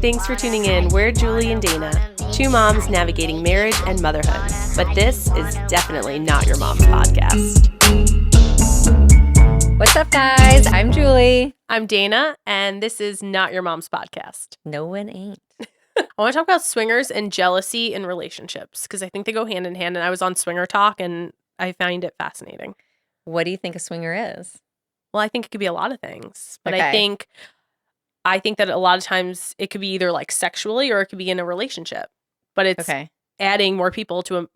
Thanks for tuning in. We're Julie and Dana, two moms navigating marriage and motherhood. But this is definitely not your mom's podcast. What's up, guys? I'm Julie. I'm Dana, and this is not your mom's podcast. No one ain't. I want to talk about swingers and jealousy in relationships because I think they go hand in hand. And I was on Swinger Talk, and I find it fascinating. What do you think a swinger is? Well, I think it could be a lot of things, but Okay. I think that a lot of times it could be either like sexually or it could be in a relationship. But it's adding more people to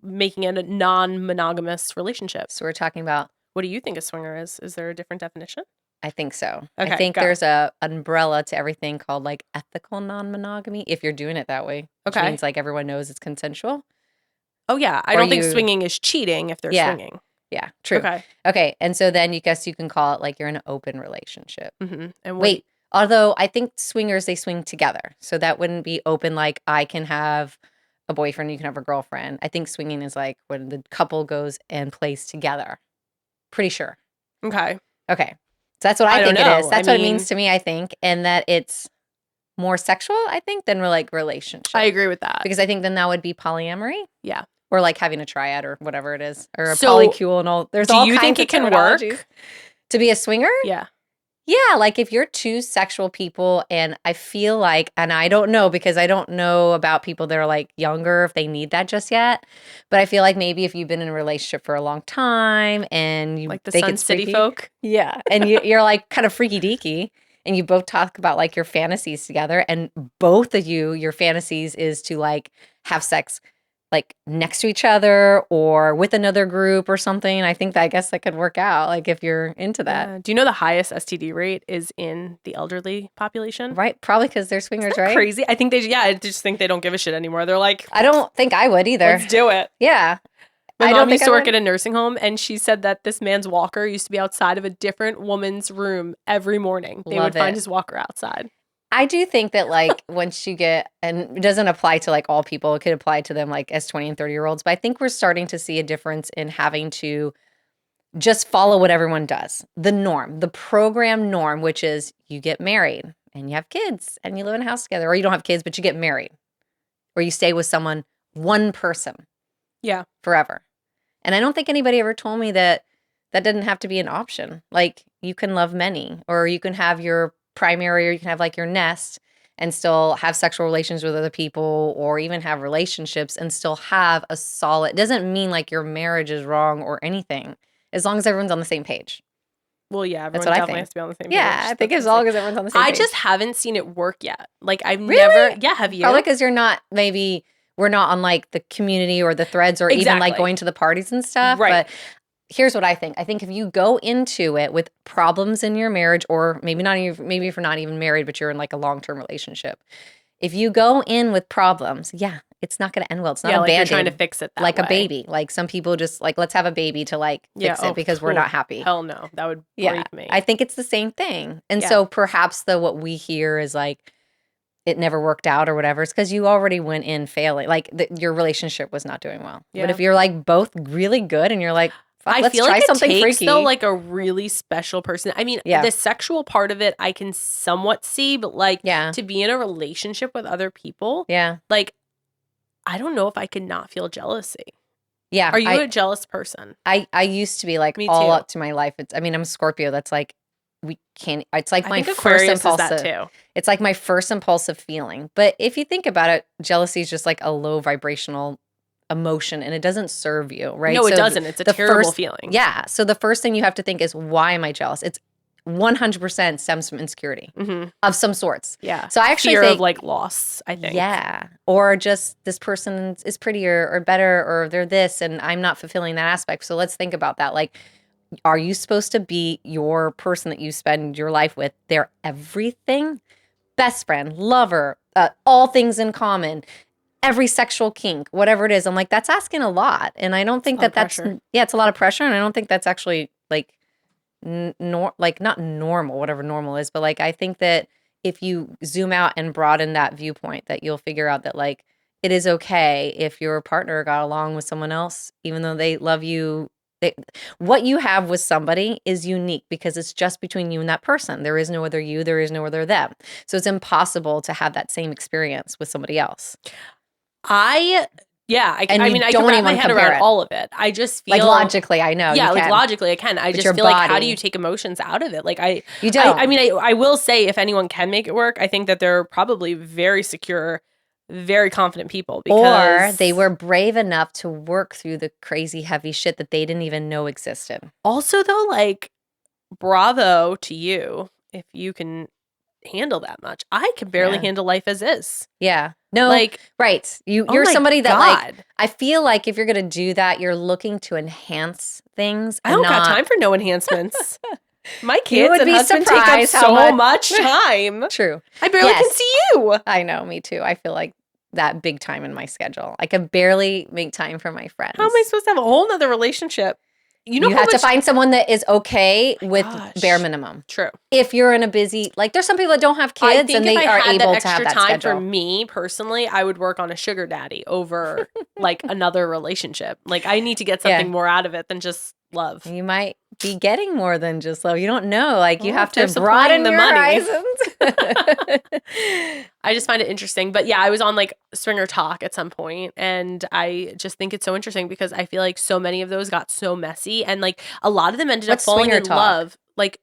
making it a non-monogamous relationship. So we're talking about, what do you think a swinger is? Is there a different definition? I think so. Okay, I think go. there's a umbrella to everything called like ethical non-monogamy, if you're doing it that way. Which Okay. means like everyone knows it's consensual. Oh, yeah. I Or don't think you- swinging is cheating if they're Yeah. swinging. Yeah, true. Okay. Okay, and so then you guess you can call it like you're in an open relationship. Mm-hmm. And Wait, although I think swingers, they swing together. So that wouldn't be open like I can have a boyfriend, you can have a girlfriend. I think swinging is like when the couple goes and plays together. Pretty sure. Okay. Okay. So that's what I I don't think it know. is. That's I what it mean- means to me, I think. And that it's more sexual, I think, than like relationship. I agree with that. Because I think then that would be polyamory. Yeah. Or like having a triad or whatever it is. Or a So, polycule and all. There's do all you kinds think of it can terminologies. work? To be a swinger? Yeah. Yeah, like if you're two sexual people, and I feel like, and I don't know because I don't know about people that are like younger if they need that just yet, but I feel like maybe if you've been in a relationship for a long time and you Like the think Sun it's City freaky- folk. yeah, and you're like kind of freaky deaky, and you both talk about like your fantasies together, and both of you, your fantasies is to like have sex like next to each other or with another group or something. I think that I guess that could work out, like if you're into that. Do you know the highest STD rate is in the elderly population? Right? Probably because they're swingers, Isn't that right? crazy? I think I just think they don't give a shit anymore. They're like, I don't think I would either. let's do it. Yeah. My I mom don't used think to I work would. at a nursing home, and she said that this man's walker used to be outside of a different woman's room every morning. They Love would find it. his walker outside. I do think that like once you get, and it doesn't apply to like all people, it could apply to them like as 20 and 30-year-olds, but I think we're starting to see a difference in having to just follow what everyone does. The norm, the program norm, which is you get married and you have kids and you live in a house together, or you don't have kids, but you get married, or you stay with someone, one person. Yeah. Forever. And I don't think anybody ever told me that that didn't have to be an option. Like you can love many, or you can have your primary, or you can have like your nest and still have sexual relations with other people, or even have relationships and still have a solid, it doesn't mean like your marriage is wrong or anything, as long as everyone's on the same page. Well, yeah, everyone what I definitely think. has to be on the same page. Yeah, I think That's as long as everyone's on the same I page. just haven't seen it work yet. Like I've Really? never. Yeah, have you? Probably because you're not, maybe we're not on like the community or the threads or even like Exactly. going to the parties and stuff. Right. But here's what I think. I think if you go into it with problems in your marriage, or maybe not even, maybe if you're not even married, but you're in like a long-term relationship. If you go in with problems, yeah, it's not going to end well. It's not Yeah, a like you're band-aid. trying to fix it that like a way. baby. Like some people just like, let's have a baby to like fix it because we're not happy. Hell no, that would Yeah, break me. I think it's the same thing. And Yeah. so perhaps what we hear is like, it never worked out or whatever. It's because you already went in failing. Like your relationship was not doing well. Yeah. But if you're like both really good and you're like, fuck, I let's feel try like it something takes freaky. though like a really special person. I mean, Yeah. the sexual part of it I can somewhat see, but like yeah. to be in a relationship with other people, Yeah. like I don't know if I could not feel jealousy. Yeah. Are you a jealous person? I used to be like Me all too. up to my life. I mean, I'm a Scorpio. That's like, we can't, it's like I my think first Aquarius is impulsive. that too. It's like my first impulsive feeling. But if you think about it, jealousy is just like a low vibrational emotion and it doesn't serve you, right? No, it So doesn't. It's a the terrible first- feeling. Yeah. So the first thing you have to think is, why am I jealous? It's 100% stems from insecurity Mm-hmm. of some sorts. Yeah. So I actually Fear think, of like loss, I think. yeah, or just this person is prettier or better, or they're this and I'm not fulfilling that aspect. So let's think about that. Like, are you supposed to be your person that you spend your life with, their everything? Best friend, lover, all things in common, every sexual kink, whatever it is. I'm like, that's asking a lot. And I don't think a lot that of pressure. yeah, it's a lot of pressure. And I don't think that's actually like, like not normal, whatever normal is. But like, I think that if you zoom out and broaden that viewpoint, that you'll figure out that like, it is okay if your partner got along with someone else, even though they love you what you have with somebody is unique because it's just between you and that person. There is no other you, there is no other them. So it's impossible to have that same experience with somebody else. I mean, I can don't wrap even my head compare around it. all of it. I just feel Like logically, I know. Yeah, you like can. logically I can. I But just your feel like, how do body- you take emotions out of it? Like You don't. I mean, I will say, if anyone can make it work, I think that they're probably very secure, very confident people, because Or they were brave enough to work through the crazy heavy shit that they didn't even know existed. Also, though, like, bravo to you if you can handle that much. I can barely Yeah. handle life as is. Yeah. No, Like, right. oh You're my somebody that like, God. I feel like if you're going to do that, you're looking to enhance things. I don't got time for no enhancements. My You kids would and be husband take up surprised how so much- much time. True. I barely can Yes. see you. I know, me too. I feel like that big time in my schedule. I can barely make time for my friends. How am I supposed to have a whole nother relationship? You know, You how have to much find someone that is okay with gosh. bare minimum. True. If you're in a busy, like there's some people that don't have I kids think and if they I are had able that to have extra that time schedule. for me personally, I would work on a sugar daddy over like another relationship. Like, I need to get something more out of it than just love. You might be getting more than just love. You don't know. Like you Well, have if they're to broaden supplying the your money. horizons. I just find it interesting. But yeah, I was on like Swinger Talk at some point, and I just think it's so interesting because I feel like so many of those got so messy, and like a lot of them ended up What's falling Swinger in Talk? love. Like,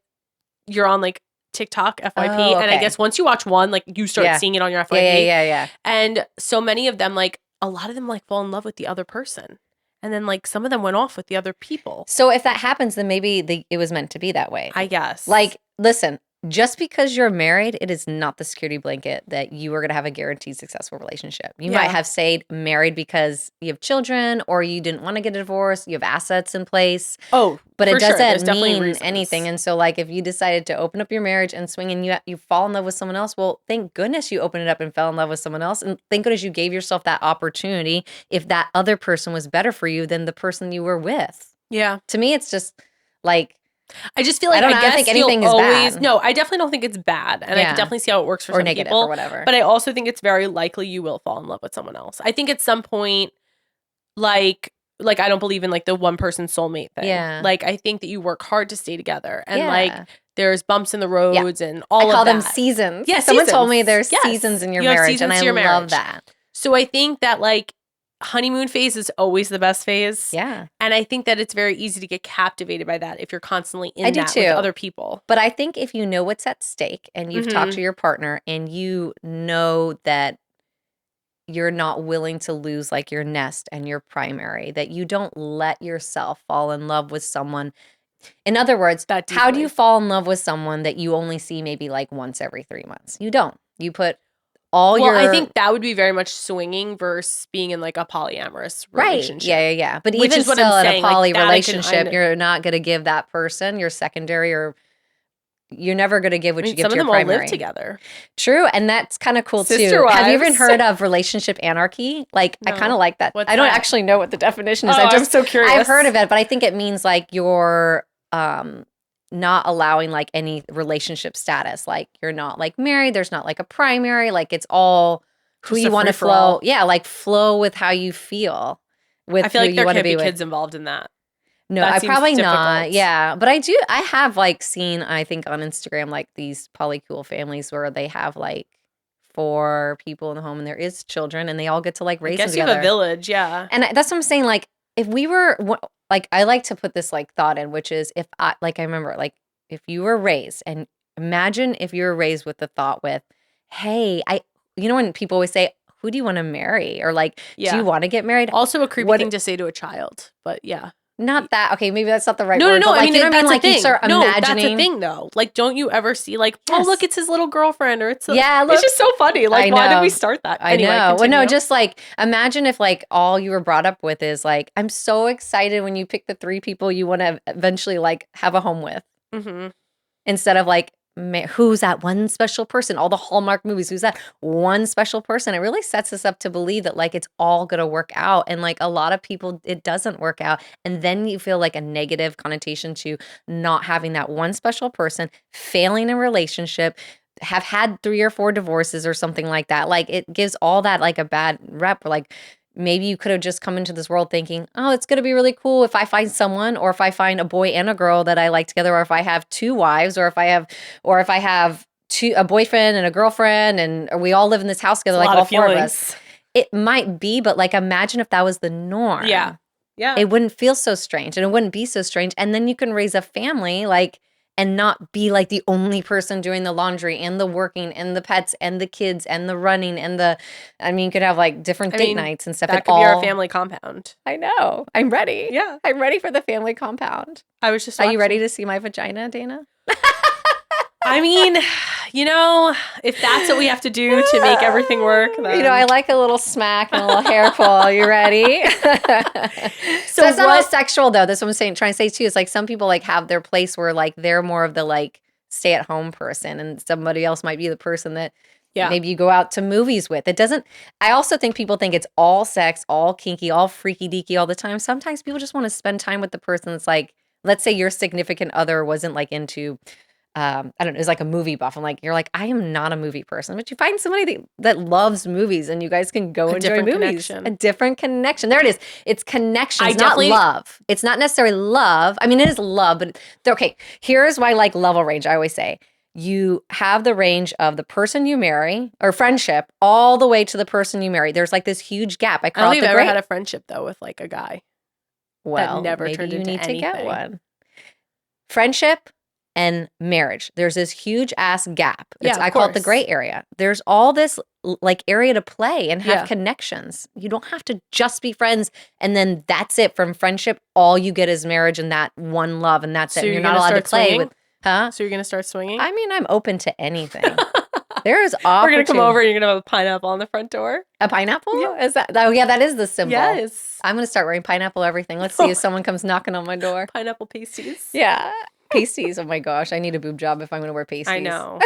you're on like TikTok, FYP, Oh, and I okay. guess once you watch one, like you start Yeah. seeing it on your FYP. Yeah. And so many of them, like a lot of them, like fall in love with the other person, and then like some of them went off with the other people. So if that happens, then maybe it was meant to be that way. I guess. Like, listen, just because you're married, it is not the security blanket that you are going to have a guaranteed successful relationship. You might have stayed married because you have children or you didn't want to get a divorce, you have assets in place. Oh, but it for sure. There's doesn't definitely mean reasons. anything. And so like if you decided to open up your marriage and swing and you fall in love with someone else, well, thank goodness you opened it up and fell in love with someone else. And thank goodness you gave yourself that opportunity if that other person was better for you than the person you were with. Yeah. To me, it's just like, I just feel like I don't think anything is bad. No, I definitely don't think it's bad, and I can definitely see how it works for or some negative people, or whatever. But I also think it's very likely you will fall in love with someone else. I think at some point, like I don't believe in like the one person soulmate thing. Yeah. Like I think that you work hard to stay together, and Yeah. like there's bumps in the roads and all of that. I call them seasons. Yeah, someone told seasons. me there's Yes. seasons in your You have marriage, seasons and I to your love marriage. that. So I think that like honeymoon phase is always the best phase. Yeah. And I think that it's very easy to get captivated by that if you're constantly in I do that too. with other people. But I think if you know what's at stake and you've talked to your partner and you know that you're not willing to lose like your nest and your primary, that you don't let yourself fall in love with someone. In other words, how do you fall in love with someone that you only see maybe like once every 3 months? You don't. You put I think that would be very much swinging versus being in like a polyamorous relationship. Right. Yeah. But Which even is what still I'm in saying, a poly like, that relationship, you're not going to give that person your secondary, or you're never going to give what you give to your primary. Some of them all live together. True. And that's kind of cool Sister too. Have you even wives. heard of relationship anarchy? Like, I kind of like that. What's I don't that? actually know what the definition is. I'm so curious. I've heard of it, but I think it means like you're not allowing like any relationship status. Like you're not like married. There's not like a primary. Like it's all who Just you a want to free-for-all. flow. Yeah, like flow with how you feel with I feel who like you there want to can't be be with. kids involved in that. No, That I seems probably difficult. not. Yeah, but I have like seen, I think on Instagram, like these polycool families where they have like 4 people in the home and there is children and they all get to like raise I guess them you together. have a village, yeah. And that's what I'm saying. Like if we were like, I like to put this like thought in, which is if I remember like if you were raised, and imagine if you were raised with the thought with, hey, you know, when people always say, who do you want to marry? Or like, do you want to get married? Also a creepy thing to say to a child, but yeah. Not that. Okay, maybe that's not the right No, word. No, but like, I mean, you know what I mean? Like that's you start No, imagining. that's a thing though. Like, don't you ever see like, oh, Yes. look, it's his little girlfriend, or it's Yeah, it's just so funny. Like, why did know. we start that? I Anyway, know. Well, no, continue. just like imagine if like all you were brought up with is like, I'm so excited when you pick the 3 people you want to eventually like have a home with, instead of like, who's that one special person? All the Hallmark movies, who's that one special person? It really sets us up to believe that like it's all gonna work out, and like a lot of people, it doesn't work out, and then you feel like a negative connotation to not having that one special person, failing in relationship, have had 3 or 4 divorces or something like that. Like it gives all that like a bad rep. Like maybe you could have just come into this world thinking, oh, it's going to be really cool if I find someone, or if I find a boy and a girl that I like together, or if I have 2 wives, or if I have a boyfriend and a girlfriend, and we all live in this house together, like all 4 of us. It might be, but like imagine if that was the norm. Yeah. Yeah. It wouldn't feel so strange, and it wouldn't be so strange. And then you can raise a family like and not be like the only person doing the laundry and the working and the pets and the kids and the running and you could have like different date nights and stuff. That could be our family compound. I know. I'm ready. Yeah. I'm ready for the family compound. I was just Are you ready to see my vagina, Dana? I mean, if that's what we have to do to make everything work, then... I like a little smack and a little hair pull. You ready? So it's not all sexual, though. That's what I'm saying. Trying to say too is like some people like have their place where like they're more of the like stay at home person, and somebody else might be the person that maybe you go out to movies with. It doesn't. I also think people think it's all sex, all kinky, all freaky deaky all the time. Sometimes people just want to spend time with the person that's like, let's say your significant other wasn't like into. I don't know, it's like a movie buff. I'm like, you're like, I am not a movie person, but you find somebody that loves movies and you guys can go enjoy movies. A different connection. There it is. It's connections, not love. It's not necessarily love. I mean, it is love, but okay. Here's why like level range. I always say you have the range of the person you marry or friendship all the way to the person you marry. There's like this huge gap. I don't think I've ever had a friendship though with like a guy. Well, that never turned into anything. To get one. Friendship and marriage. There's this huge ass gap. I call it the gray area. There's all this like area to play and have connections. You don't have to just be friends and then that's it. From friendship, all you get is marriage and that one love, and that's it. And you're not allowed to play with. Huh? So you're gonna start swinging? I mean, I'm open to anything. There is opportunity. We're gonna come over and you're gonna have a pineapple on the front door. A pineapple? Yeah. Is that? Oh yeah, that is the symbol. Yes. I'm gonna start wearing pineapple everything. Let's see if someone comes knocking on my door. Pineapple pasties. Yeah. Pasties. Oh my gosh. I need a boob job if I'm going to wear pasties. I know.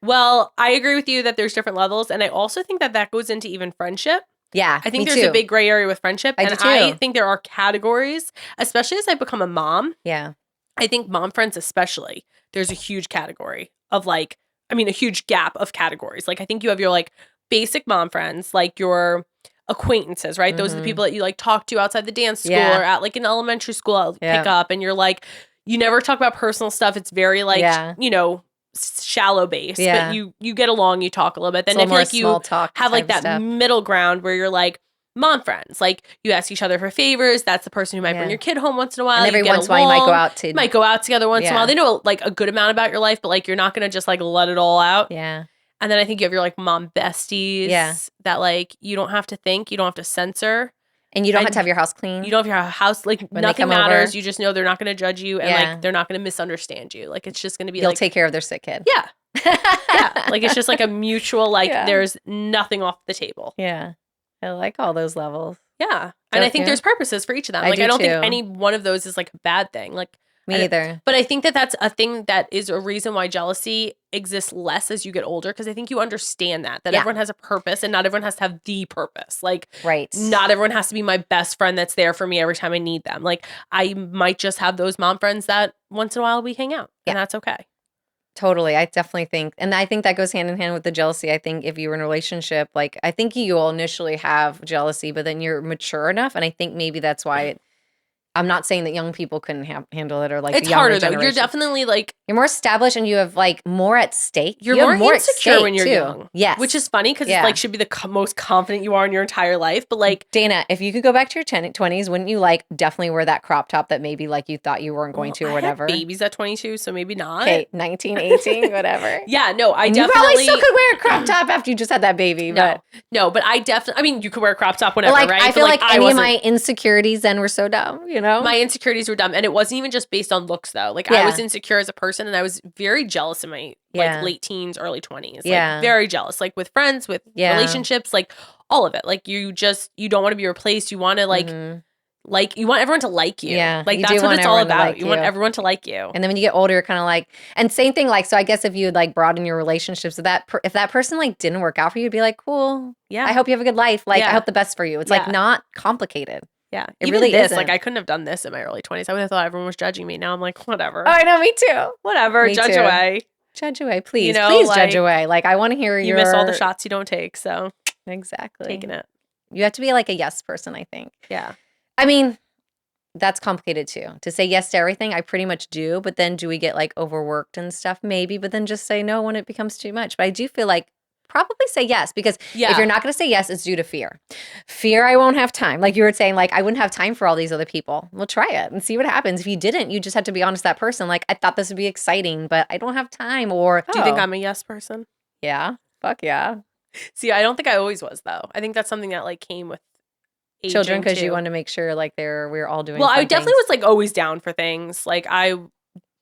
Well, I agree with you that there's different levels. And I also think that goes into even friendship. Yeah. I think there's a big gray area with friendship. I think there are categories, especially as I become a mom. Yeah. I think mom friends, especially, there's a huge category of a huge gap of categories. Like I think you have your like basic mom friends, like your acquaintances, right? Mm-hmm. Those are the people that you like talk to outside the dance school or at like an elementary school pick up, and you're like, you never talk about personal stuff. It's very like, shallow base, but you get along, you talk a little bit. Then I feel like you have like that middle ground where you're like mom friends. Like you ask each other for favors. That's the person who might bring your kid home once in a while. And every once in a while you might go out together once in a while. They know like a good amount about your life, but like you're not going to just like let it all out. Yeah. And then I think you have your like mom besties that like you don't have to think, you don't have to censor. And you don't have to have your house clean. You don't have your house, like when nothing matters. You just know they're not going to judge you and like they're not going to misunderstand you. Like it's just going to be You'll take care of their sick kid. Yeah. Yeah. Like it's just like a mutual, like there's nothing off the table. Yeah. I like all those levels. Yeah. And I think there's purposes for each of them. Like I don't think any one of those is like a bad thing. Like me either. But I think that's a thing that is a reason why jealousy exists less as you get older, because I think you understand that everyone has a purpose and not everyone has to have the purpose. Like, not everyone has to be my best friend that's there for me every time I need them. Like, I might just have those mom friends that once in a while we hang out, and that's okay. Totally. I definitely think, and I think that goes hand in hand with the jealousy. I think if you're in a relationship, like, I think you will initially have jealousy, but then you're mature enough, and I think maybe that's why I'm not saying that young people couldn't handle it or like it's harder though. You're definitely like you're more established and you have like more at stake. You're more insecure when you're young. Yes, which is funny because it's like should be the most confident you are in your entire life. But like Dana, if you could go back to your 20s, wouldn't you like definitely wear that crop top that maybe like you thought you weren't going to or whatever? I had babies at 22, so maybe not. Okay, 19, 18, whatever. Yeah, no, I definitely. You probably still could wear a crop top after you just had that baby. No, but I definitely. I mean, you could wear a crop top whenever, like, right? I feel like any of my insecurities then were so dumb. You know, my insecurities were dumb, and it wasn't even just based on looks though. Like I was insecure as a person, and I was very jealous in my like late teens, early 20s. Like very jealous, like with friends, with relationships, like all of it. Like you don't want to be replaced. You want to like you want everyone to like you. Yeah, like that's what it's all about. You want everyone to like you. And then when you get older, you're kind of like, and same thing. Like, so I guess if you would like broaden your relationships, if that person like didn't work out for you, you'd be like, cool. Yeah, I hope you have a good life. Like, I hope the best for you. It's like not complicated. Yeah, it even really this, isn't. like I couldn't have done this in my early 20s. I would have thought everyone was judging me. Now I'm like, whatever. Oh, I know, me too. Whatever, judge away. Judge away, please. You know, please judge away. Like I want to hear you miss all the shots you don't take. So exactly taking it. You have to be like a yes person, I think. Yeah. I mean, that's complicated too. To say yes to everything, I pretty much do. But then do we get like overworked and stuff? Maybe. But then just say no when it becomes too much. But I do feel like probably say yes, because if you're not going to say yes, it's due to fear. Fear I won't have time. Like you were saying, like I wouldn't have time for all these other people. Well, try it and see what happens. If you didn't, you just have to be honest with that person. Like I thought this would be exciting, but I don't have time. Or Do you think I'm a yes person? Yeah. Fuck yeah. See, I don't think I always was though. I think that's something that like came with aging Children, because you too. wanted to make sure like we're all doing Well, fun I definitely things. was like always down for things. Like I,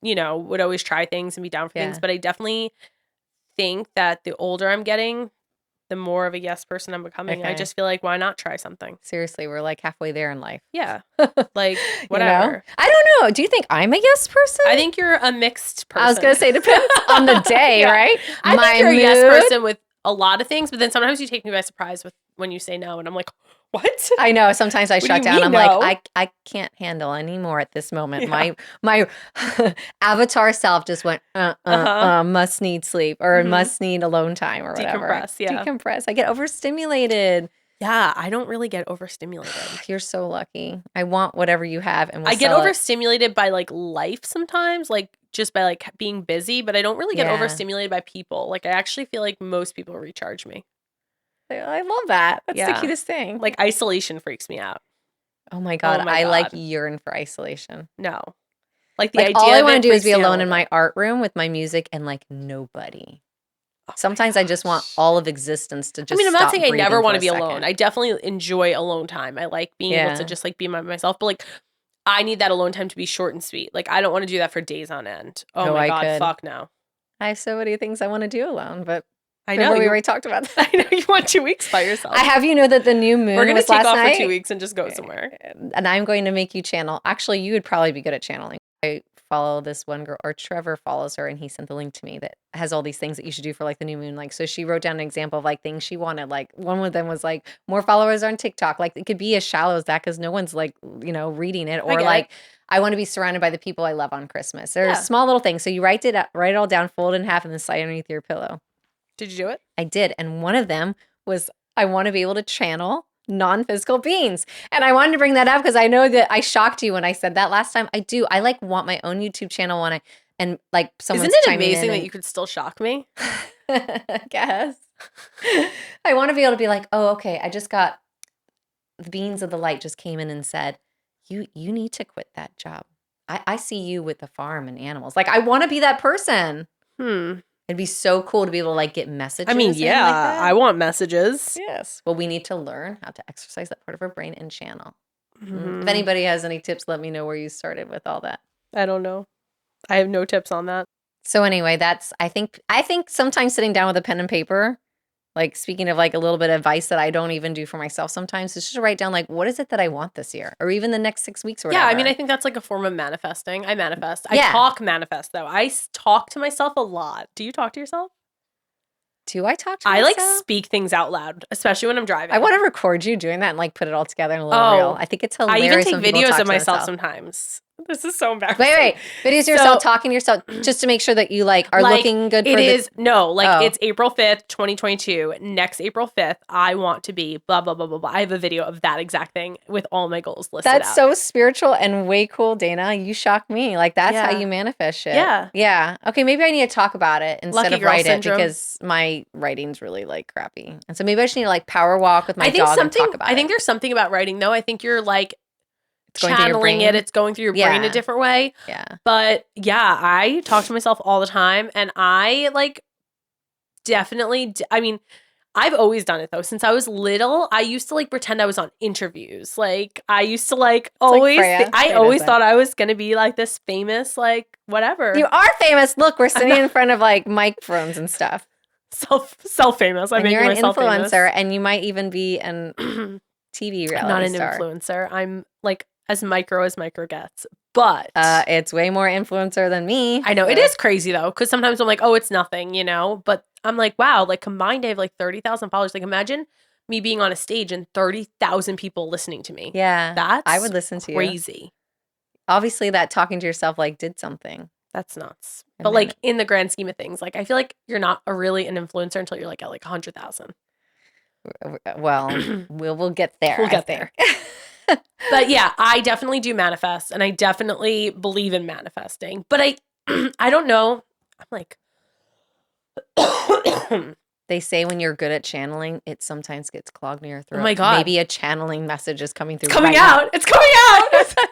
would always try things and be down for things. But I definitely think that the older I'm getting, the more of a yes person I'm becoming. I just feel like, why not try something? Seriously, we're like halfway there in life. Yeah. Like, whatever. I don't know. Do you think I'm a yes person? I think you're a mixed person. I was going to say, depends on the day, right? I think you're a yes person with a lot of things, but then sometimes you take me by surprise with when you say no, and I'm like, what? I know. Sometimes I shut down. I'm no? like, I can't handle anymore at this moment. Yeah. My avatar self just went, must need sleep or must need alone time or whatever. Decompress. I get overstimulated. Yeah, I don't really get overstimulated. You're so lucky. I want whatever you have, and I get overstimulated by like life sometimes, like just by like being busy, but I don't really get overstimulated by people. Like I actually feel like most people recharge me. I love that. That's the cutest thing. Like isolation freaks me out. Oh my God. I like yearn for isolation. No. Like the like idea all I want to do is freaks be me out alone in my art room with my music and like nobody. Oh sometimes I just want all of existence to just I'm not saying I never want to be second. alone. I definitely enjoy alone time. I like being able to just like be by myself. But like I need that alone time to be short and sweet. Like I don't want to do that for days on end. Oh my God, fuck no. I have so many things I want to do alone, but I know we already talked about that. I know you want 2 weeks by yourself. I have that the new moon. We're gonna take off night, for 2 weeks and just go somewhere. And I'm going to make you channel. Actually, you would probably be good at channeling. I follow this one girl, or Trevor follows her, and he sent the link to me that has all these things that you should do for like the new moon. Like, so she wrote down an example of like things she wanted. Like one of them was like more followers on TikTok. Like it could be as shallow as that because no one's like reading it. Or like I want to be surrounded by the people I love on Christmas. There's small little things. So you write it all down, fold it in half, and then slide underneath your pillow. Did you do it? I did. And one of them was I want to be able to channel non-physical beings. And I wanted to bring that up because I know that I shocked you when I said that last time. I do. I like want my own YouTube channel and like someone's Isn't it amazing that you could still shock me? I guess. I want to be able to be like, oh, okay, I just got the beings of the light just came in and said, you need to quit that job. I see you with the farm and animals. Like I want to be that person. It'd be so cool to be able to like get messages. I mean, yeah, like I want messages. Yes. Well, we need to learn how to exercise that part of our brain and channel. If anybody has any tips, let me know where you started with all that. I don't know. I have no tips on that. So anyway, I think sometimes sitting down with a pen and paper, like speaking of like a little bit of advice that I don't even do for myself sometimes, is just to write down like, what is it that I want this year? Or even the next 6 weeks or whatever. Yeah, I mean, I think that's like a form of manifesting. I manifest. I talk manifest though. I talk to myself a lot. Do you talk to yourself? Do I talk to myself? I like speak things out loud, especially when I'm driving. I want to record you doing that and like put it all together in a little reel. I think it's hilarious. I even take videos of myself sometimes. This is so embarrassing. Wait. Videos of yourself talking to yourself just to make sure that you like are looking good for it's April 5th, 2022. Next April 5th, I want to be blah, blah, blah, blah, blah. I have a video of that exact thing with all my goals listed That's so spiritual and way cool, Dana. You shock me. Like that's how you manifest shit. Yeah. Yeah. Okay, maybe I need to talk about it instead of write syndrome. It because my writing's really like crappy. And so maybe I just need to like power walk with my dog and talk about it. I think there's something about writing though. I think you're like channeling it. It's going through your brain a different way. Yeah. But yeah, I talk to myself all the time and I like definitely, I mean, I've always done it though. Since I was little, I used to like pretend I was on interviews. Like I used to like always, I always thought I was going to be like this famous, like whatever. You are famous. Look, we're sitting in front of like microphones and stuff. Self famous. I'm you're an influencer famous. And you might even be an TV reality star. I'm not an influencer. I'm like as micro gets. But it's way more influencer than me. I know. It is crazy though, because sometimes I'm like, oh, it's nothing, but I'm like, wow, like combined I have like 30,000 followers. Like imagine me being on a stage and 30,000 people listening to me. Yeah. I would listen to you. Crazy. Obviously that talking to yourself like did something. That's nuts. But like in the grand scheme of things, like I feel like you're not really an influencer until you're like at like 100,000. Well, we'll get there. We'll I get think. there. But yeah, I definitely do manifest, and I definitely believe in manifesting. But I don't know. I'm like, They say when you're good at channeling, it sometimes gets clogged in your throat. oh my God. Maybe a channeling message is coming through. It's coming right out. now. It's coming out.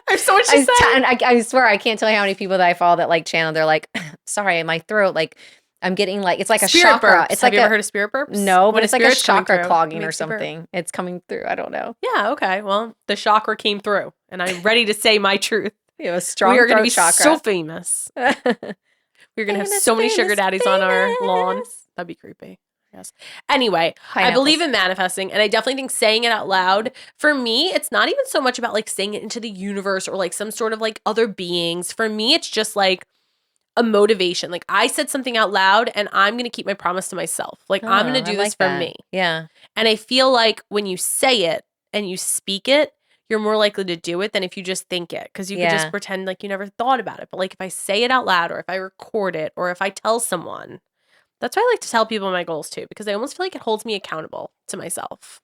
I have so much to say. And I swear, I can't tell you how many people that I follow that like channel. They're like, sorry, my throat, like I'm getting like, it's like a Spirit chakra. burps. It's Have like you ever heard of spirit burps? No, but When it's like a spirit's coming chakra through, clogging it or makes you burp. something. It's coming through. I don't know. Yeah, okay. Well, the chakra came through, and I'm ready to say my truth. You have a strong We are going to be chakra. so famous. We're going to have so many sugar daddies on our lawn. That'd be creepy. Yes. Anyway, I believe in manifesting, and I definitely think saying it out loud, for me, it's not even so much about like saying it into the universe or like some sort of like other beings. For me, it's just like a motivation. Like I said something out loud, and I'm going to keep my promise to myself. Like I'm going to do this for me. Yeah. And I feel like when you say it and you speak it, you're more likely to do it than if you just think it, because you could just pretend like you never thought about it. But like if I say it out loud, or if I record it, or if I tell someone, that's why I like to tell people my goals too, because I almost feel like it holds me accountable to myself.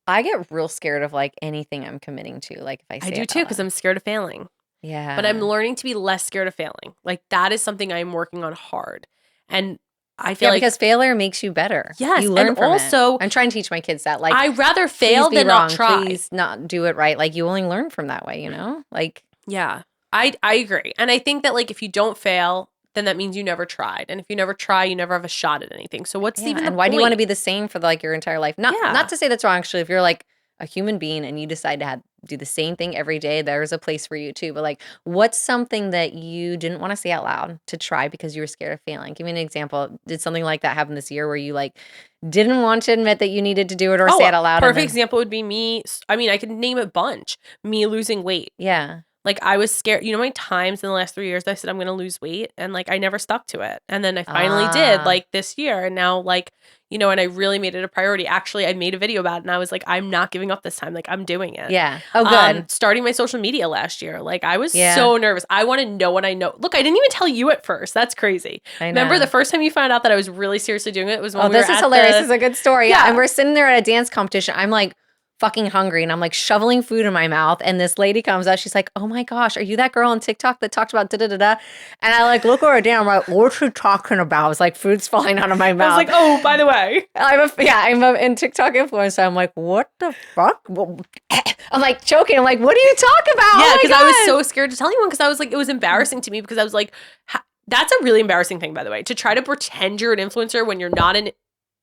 I get real scared of like anything I'm committing to. Like if I say I do too, because I'm scared of failing. Yeah. But I'm learning to be less scared of failing. Like that is something I'm working on hard. And I feel like because failure makes you better. Yes, you learn and from also it. I'm trying to teach my kids that. Like I'd rather fail than not try. Please not do it right. Like you only learn from that way, you know? Like yeah, I agree. And I think that like if you don't fail, then that means you never tried. And if you never try, you never have a shot at anything. So what's even the and why point? do you want to be the same for like your entire life? Not to say that's wrong. Actually, if you're like a human being and you decide to do the same thing every day, there's a place for you too. But like, what's something that you didn't want to say out loud to try because you were scared of failing? Give me an example. Did something like that happen this year where you like didn't want to admit that you needed to do it or say it out loud? Perfect example would be me. I mean, I could name a bunch. Me losing weight. Yeah. Like I was scared. You know how many times in the last 3 years I said I'm going to lose weight, and like I never stuck to it. And then I finally did, like this year. And now like, you know, and I really made it a priority. Actually, I made a video about it, and I was like, I'm not giving up this time. Like I'm doing it. Yeah. Oh, good. Starting my social media last year. Like I was so nervous. I want to know what I know. Look, I didn't even tell you at first. That's crazy. I know. Remember the first time you found out that I was really seriously doing it was when we were this is hilarious. This is a good story. Yeah. And we're sitting there at a dance competition. I'm like fucking hungry, and I'm like shoveling food in my mouth, and this lady comes out. She's like, oh my gosh, are you that girl on TikTok that talked about da-da-da-da? And I like look her down. I'm like, what's she talking about? I was like, food's falling out of my mouth. I was like, oh, by the way, I'm a TikTok influencer. I'm like, what the fuck? I'm like choking. I'm like, what do you talk about? Yeah, because I was so scared to tell anyone, because I was like, it was embarrassing to me, because I was like, that's a really embarrassing thing, by the way, to try to pretend you're an influencer when you're not an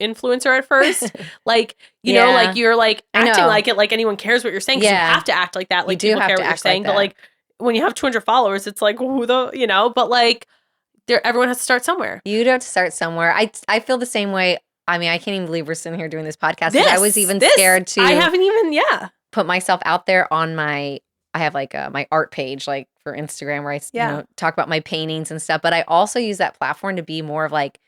influencer at first. Like, you know, like you're like acting like it, like anyone cares what you're saying, because you have to act like that. Like people care what you're saying. But like when you have 200 followers, it's like, who the, you know, but like everyone has to start somewhere. You do have to start somewhere. I feel the same way. I mean, I can't even believe we're sitting here doing this podcast. I was even scared to. I haven't even, put myself out there on I have like my art page, like for Instagram, where I you know, talk about my paintings and stuff. But I also use that platform to be more of like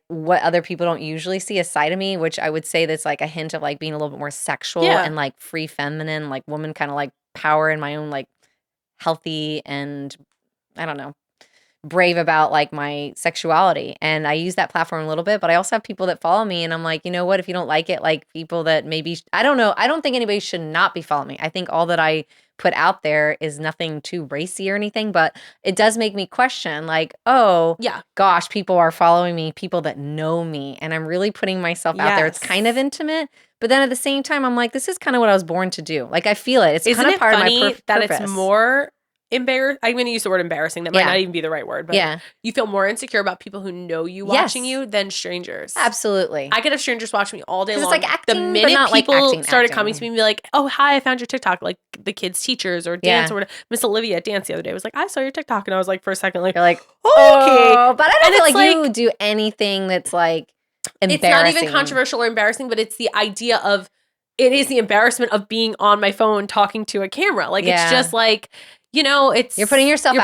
what other people don't usually see, a side of me, which I would say that's like a hint of like being a little bit more sexual and like free feminine, like woman kind of like power in my own like healthy and I don't know, brave about like my sexuality. And I use that platform a little bit, but I also have people that follow me, and I'm like, you know what, if you don't like it, like people that maybe, I don't know, I don't think anybody should not be following me. I think all that I put out there is nothing too racy or anything, but it does make me question like, oh gosh, people are following me, people that know me, and I'm really putting myself out there. It's kind of intimate, but then at the same time, I'm like, this is kind of what I was born to do. Like I feel it. It's kind of part of my purpose. That it's more embarrassed. I'm going to use the word embarrassing. That might not even be the right word, but you feel more insecure about people who know you watching you than strangers. Absolutely. I could have strangers watching me all day long. It's like acting, the minute but not people like started coming to me and be like, oh, hi, I found your TikTok, like the kids' teachers or dance or whatever. Miss Olivia at dance the other day was like, I saw your TikTok. And I was like, for a second, like, you're like, oh, okay. But I don't feel like you do anything that's like embarrassing. It's not even controversial or embarrassing, but it's the idea of, it is the embarrassment of being on my phone talking to a camera. Like, it's just like, you know, you're putting yourself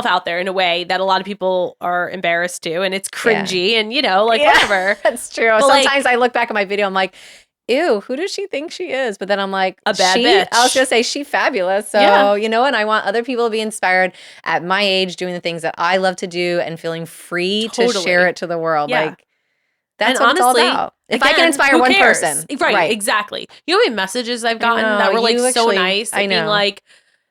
out there in a way that a lot of people are embarrassed to, and it's cringy and, you know, like whatever. That's true. But sometimes I look back at my video, I'm like, ew, who does she think she is? But then I'm like, a bad bitch. I was going to say she's fabulous. So, you know, and I want other people to be inspired at my age doing the things that I love to do and feeling free to share it to the world. Like, That's and what honestly, it's all about. If I again, can inspire who one cares? person. Right, exactly. You know how many messages I've gotten know, that were like you so actually- nice, I and being know. like,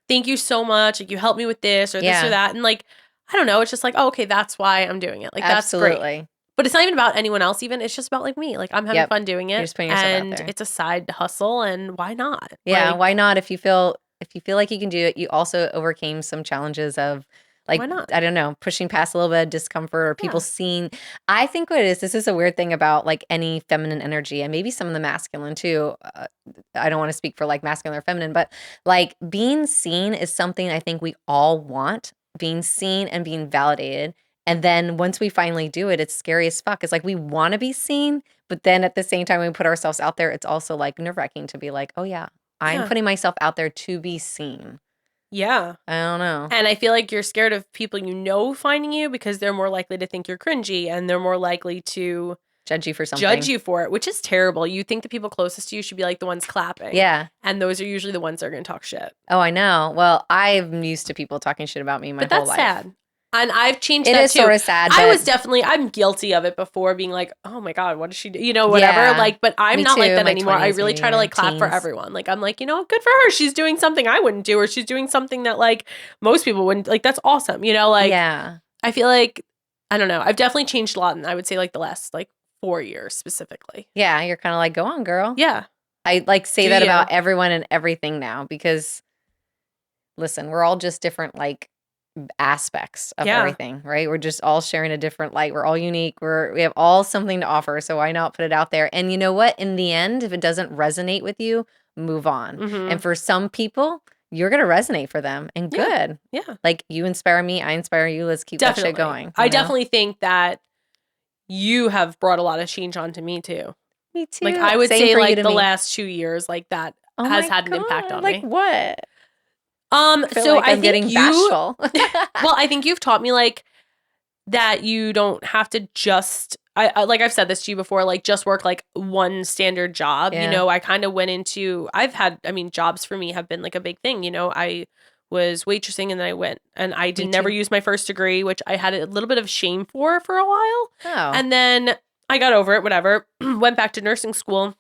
thank you so much. Like, you helped me with this or this or Yeah. that. And like, I don't know. It's just like, oh, okay, that's why I'm doing it. Like, that's great. Absolutely. But it's not even about anyone else even. It's just about like me. Like, I'm having Yep. fun doing You're it. just putting yourself out And there. it's a side hustle, and why not? Yeah, Like, why not? If you feel like you can do it, you also overcame some challenges of like, why not? I don't know, pushing past a little bit of discomfort or people Yeah. seeing. I think what it is, this is a weird thing about like any feminine energy and maybe some of the masculine too. I don't want to speak for like masculine or feminine, but like being seen is something I think we all want, being seen and being validated. And then once we finally do it, it's scary as fuck. It's like we want to be seen, but then at the same time, when we put ourselves out there, it's also like nerve-wracking to be like, oh yeah, I'm Yeah. putting myself out there to be seen. Yeah. I don't know. And I feel like you're scared of people you know finding you because they're more likely to think you're cringy, and they're more likely to Judge you for something. judge you for it, which is terrible. You think the people closest to you should be like the ones clapping. Yeah. And those are usually the ones that are going to talk shit. Oh, I know. Well, I'm used to people talking shit about me my But whole that's life. sad. And I've changed It that is too. sort of sad. I'm guilty of it before, being like, oh my God, what does she do? You know, whatever. Yeah. Like, but I'm Me not like too, that my anymore. I 20s, really try to maybe, like clap for teens. everyone. Like, I'm like, you know, good for her. She's doing something I wouldn't do, or she's doing something that like most people wouldn't. Like, that's awesome. You know, like, yeah. I feel like, I don't know. I've definitely changed a lot. And I would say like the last like 4 years specifically. Yeah. You're kind of like, go on, girl. Yeah. I like say Do that you? about everyone and everything now because listen, we're all just different like aspects of Yeah. everything, right? We're just all sharing a different light. We're all unique. We have all something to offer. So why not put it out there? And you know what? In the end, if it doesn't resonate with you, move on. Mhm. And for some people, you're going to resonate for them and Yeah. good. Yeah. Like you inspire me, I inspire you. Let's keep Definitely. that shit going. I you know? definitely think that you have brought a lot of change onto me too. Me too. Like, I would Same say for you like to the me. last 2 years, like that Oh has my had an impact God, on like me. what? I feel So like I I'm think getting you, bashful. well, I think you've taught me like that you don't have to just, I like I've said this to you before, like just work like one standard job. You Yeah. know, I kind of went into, jobs for me have been like a big thing. You know, I was waitressing, and then I went and I did never too. use my first degree, which I had a little bit of shame for a while. Oh. And then I got over it, whatever, went back to nursing school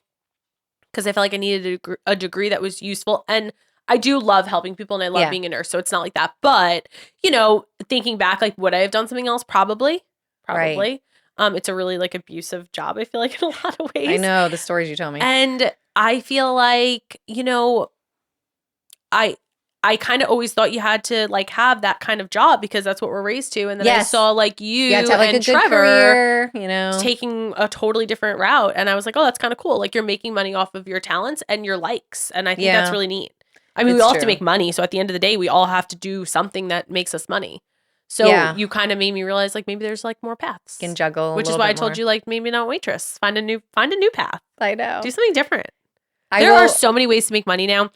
because I felt like I needed a degree that was useful. And I do love helping people, and I love Yeah. being a nurse. So it's not like that. But, you know, thinking back, like, would I have done something else? Probably. Right. It's a really like abusive job, I feel like, in a lot of ways. I know the stories you told me. And I feel like, you know, I kind of always thought you had to like have that kind of job because that's what we're raised to. And then I Yes. saw like you have to have like and a good Trevor career, you know. taking a totally different route. And I was like, oh, that's kind of cool. Like, you're making money off of your talents and your likes. And I think that's Yeah. really neat. I mean, we It's all have to true. make money. So at the end of the day, we all have to do something that makes us money. So Yeah. you kind of made me realize like maybe there's like more paths. Can juggle, which is why I told you like maybe not waitress. Find a new path. I know. Do something different. I There will, are so many ways to make money now.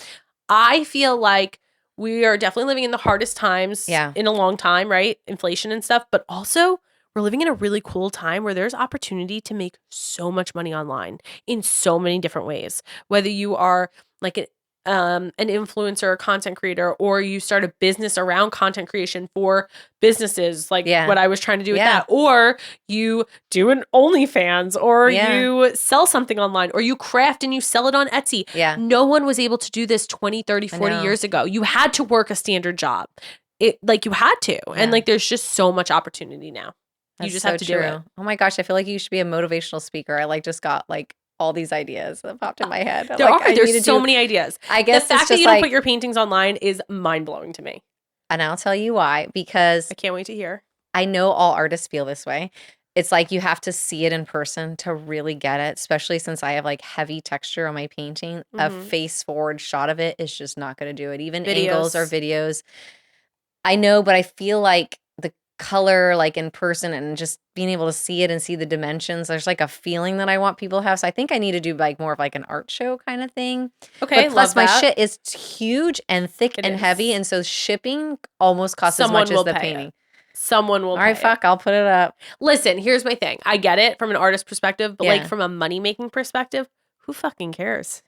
I feel like we are definitely living in the hardest times in a long time, right? Inflation and stuff. But also, we're living in a really cool time where there's opportunity to make so much money online in so many different ways. Whether you are like an influencer or content creator, or you start a business around content creation for businesses, like what I was trying to do with that, or you do an OnlyFans, or you sell something online, or you craft and you sell it on Etsy. Yeah. No one was able to do this 20, 30, 40 years ago. You had to work a standard job. You had to. And like, there's just so much opportunity now. You just have to do it. Oh my gosh, I feel like you should be a motivational speaker. I like just got like all these ideas that popped in my head. There's so many ideas. I guess the fact that you don't put your paintings online is mind-blowing to me. And I'll tell you why, because I can't wait to hear. I know all artists feel this way. It's like you have to see it in person to really get it, especially since I have like heavy texture on my painting. A face forward shot of it is just not going to do it. Even angles or videos. I know, but I feel like the color like in person and just being able to see it and see the dimensions, there's like a feeling that I want people to have. So I think I need to do like more of like an art show kind of thing. Okay, but plus love my that. shit is huge and thick and heavy, and so shipping almost costs as much as the painting. Someone will All right, fuck, I'll put it up. Listen, here's my thing. I get it from an artist perspective, but like from a money-making perspective, who fucking cares?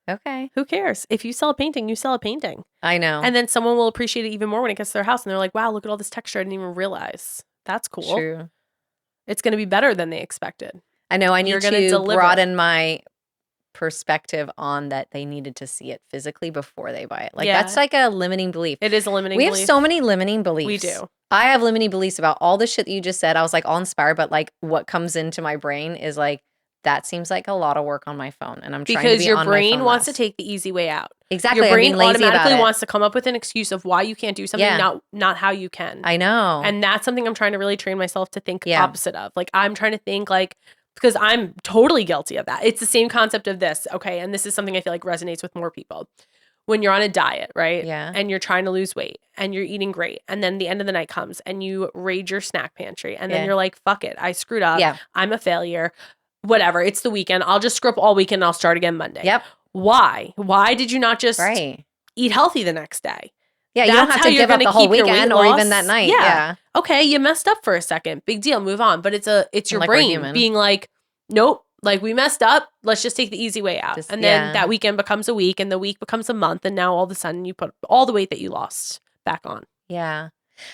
Okay. Who cares? If you sell a painting, you sell a painting. I know. And then someone will appreciate it even more when it gets to their house, and they're like, wow, look at all this texture I didn't even realize. That's cool. True. It's going to be better than they expected. I know I You're need gonna to deliver. broaden my perspective on that they needed to see it physically before they buy it. Like Yeah. that's like a limiting belief. It is a limiting We belief. have so many limiting beliefs. We do. I have limiting beliefs about all the shit that you just said. I was like all inspired, but like what comes into my brain is like, that seems like a lot of work on my phone. And I'm trying to Because be your on my brain phone wants to less. take the easy way out. Exactly. Your brain I'm being lazy automatically about it. wants to come up with an excuse of why you can't do something, Yeah. not how you can. I know. And that's something I'm trying to really train myself to think Yeah. opposite of. Like I'm trying to think like, because I'm totally guilty of that. It's the same concept of this. Okay. And this is something I feel like resonates with more people. When you're on a diet, right? Yeah. And you're trying to lose weight and you're eating great. And then the end of the night comes and you raid your snack pantry. And then Yeah. you're like, fuck it. I screwed up. Yeah. I'm a failure. Whatever. It's the weekend. I'll just screw up all weekend and I'll start again Monday. Yep. Why? Why did you not just Right. eat healthy the next day? Yeah. You don't That's have how to you're give up gonna the whole keep your weight weekend or even loss. that night. Yeah. Yeah. Okay, you messed up for a second. Big deal. Move on. But it's your Like we're brain human. being like, nope, like we messed up. Let's just take the easy way out. Just- and then yeah. that weekend becomes a week and the week becomes a month. And now all of a sudden you put all the weight that you lost back on. Yeah.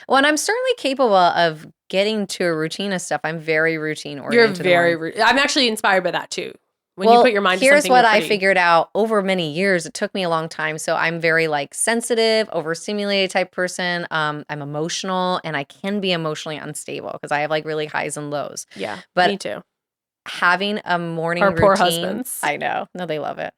Well, and I'm certainly capable of getting to a routine of stuff. I'm very routine oriented. You're I'm actually inspired by that too. When you put your mind to here's something, what you're I pretty- figured out over many years. It took me a long time. So I'm very like sensitive, overstimulated type person. I'm emotional and I can be emotionally unstable because I have like really highs and lows. Yeah, But me too. having a morning Our routine. poor husbands. I know. No, they love it.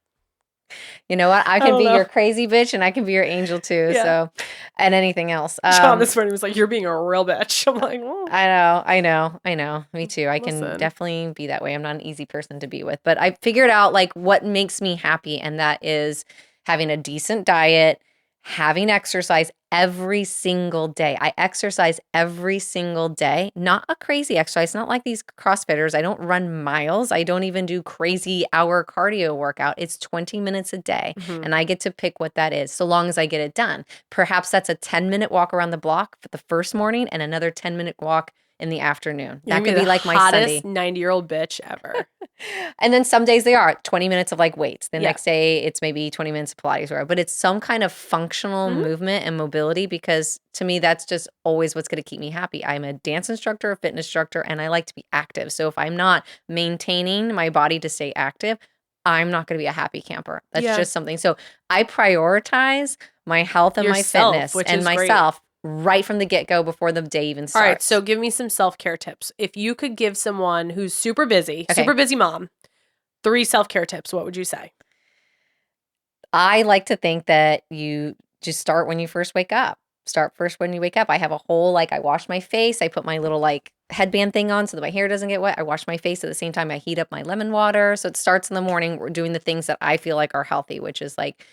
You know what? I I can don't be know. your crazy bitch and I can be your angel too. Yeah. So, and anything else. John this morning was like, "You're being a real bitch." I'm like, "Oh." I know. Me too. I can Listen. definitely be that way. I'm not an easy person to be with, but I figured out like what makes me happy, and that is having a decent diet, having exercise every single day. I exercise every single day, not a crazy exercise, not like these CrossFitters. I don't run miles. I don't even do crazy hour cardio workout. It's 20 minutes a day, Mhm. and I get to pick what that is, so long as I get it done. Perhaps that's a 10-minute walk around the block for the first morning and another 10-minute walk in the afternoon. You're That gonna could the be like my hottest Sunday. 90-year-old bitch ever. And then some days they are 20 minutes of like weights. The Yeah. next day it's maybe 20 minutes of Pilates or whatever. But it's some kind of functional Mhm. movement and mobility, because to me, that's just always what's going to keep me happy. I'm a dance instructor, a fitness instructor, and I like to be active. So if I'm not maintaining my body to stay active, I'm not going to be a happy camper. That's Yeah. just something. So I prioritize my health and Yourself, my fitness which and is great. myself right from the get-go before the day even All starts. right, so give me some self-care tips. If you could give someone who's super busy mom, 3 self-care tips, what would you say? I like to think that you just start when you first wake up. Start first when you wake up. I have a whole, like, I wash my face. I put my little, like, headband thing on so that my hair doesn't get wet. I wash my face at the same time I heat up my lemon water. So it starts in the morning. We're doing the things that I feel like are healthy, which is like,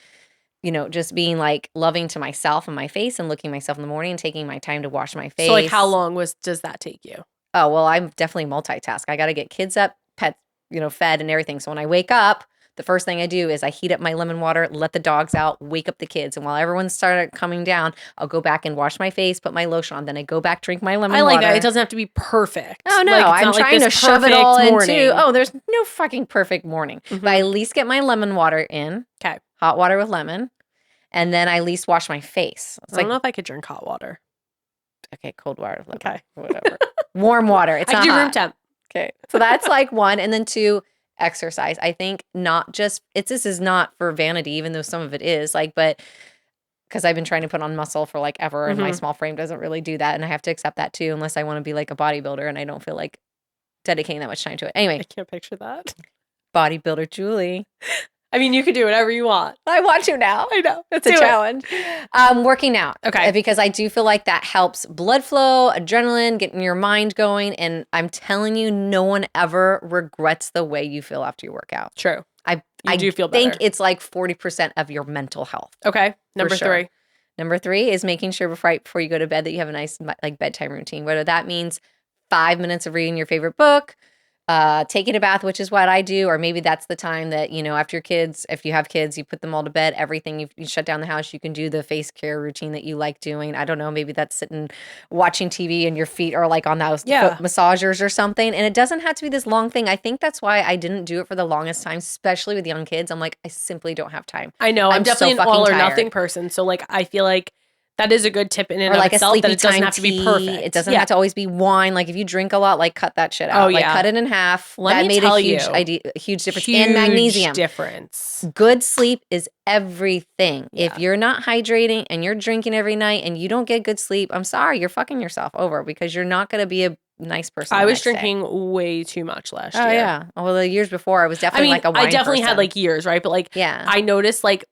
you know, just being like loving to myself and my face and looking myself in the morning and taking my time to wash my face. So like how long does that take you? Oh, well, I'm definitely multitask. I got to get kids up, pets, you know, fed and everything. So when I wake up, the first thing I do is I heat up my lemon water, let the dogs out, wake up the kids. And while everyone started coming down, I'll go back and wash my face, put my lotion on. Then I go back, drink my lemon water. I like that. It doesn't have to be perfect. Oh, no. Like, it's I'm not like trying this to shove it perfect all morning. into, oh, there's no fucking perfect morning. Mhm. But I at least get my lemon water in. Okay. Hot water with lemon. And then I at least wash my face. It's I don't know if I could drink hot water. okay, cold water with lemon. Okay. Whatever. Warm water. It's I not could do room hot. temp. Okay. So that's like 1. And then 2, exercise. I think not just, this is not for vanity, even though some of it is like, but because I've been trying to put on muscle for like ever and my Mhm. small frame doesn't really do that. And I have to accept that too, unless I want to be like a bodybuilder and I don't feel like dedicating that much time to it. I Anyway, can't picture that. bodybuilder Julie. I mean, you could do whatever you want. I want to now. I know. It's a Do it. challenge. Working out. Okay. Because I do feel like that helps blood flow, adrenaline, getting your mind going. And I'm telling you, no one ever regrets the way you feel after you work out. True. I do feel think better. it's like 40% of your mental health. Okay. Number sure. 3. Number 3 is making sure before you go to bed that you have a nice like bedtime routine, whether that means 5 minutes of reading your favorite book, taking a bath, which is what I do, or maybe that's the time that, you know, after your kids, if you have kids, you put them all to bed, everything, you shut down the house, you can do the face care routine that you like doing. I don't know, maybe that's sitting watching TV and your feet are like on those foot massagers or something. And it doesn't have to be this long thing. I think that's why I didn't do it for the longest time, especially with young kids. I'm like, I simply don't have time. I know. I'm so definitely an fucking all or tired. nothing person. So like, I feel like That is a good tip in and Or of like a itself, that sleepy it doesn't time have to be tea. perfect. It doesn't have to always be wine. Like if you drink a lot, like cut that shit out. Oh, Like yeah. cut it in half. Let that me made tell a huge, you, huge difference. Huge And magnesium. difference. Good sleep is everything. Yeah. If you're not hydrating and you're drinking every night and you don't get good sleep, I'm sorry, you're fucking yourself over because you're not going to be a nice person. I was drinking way too much last year. Oh yeah. Well, the years before I was definitely like a wine I definitely person. had like years, right? But like, yeah, I noticed like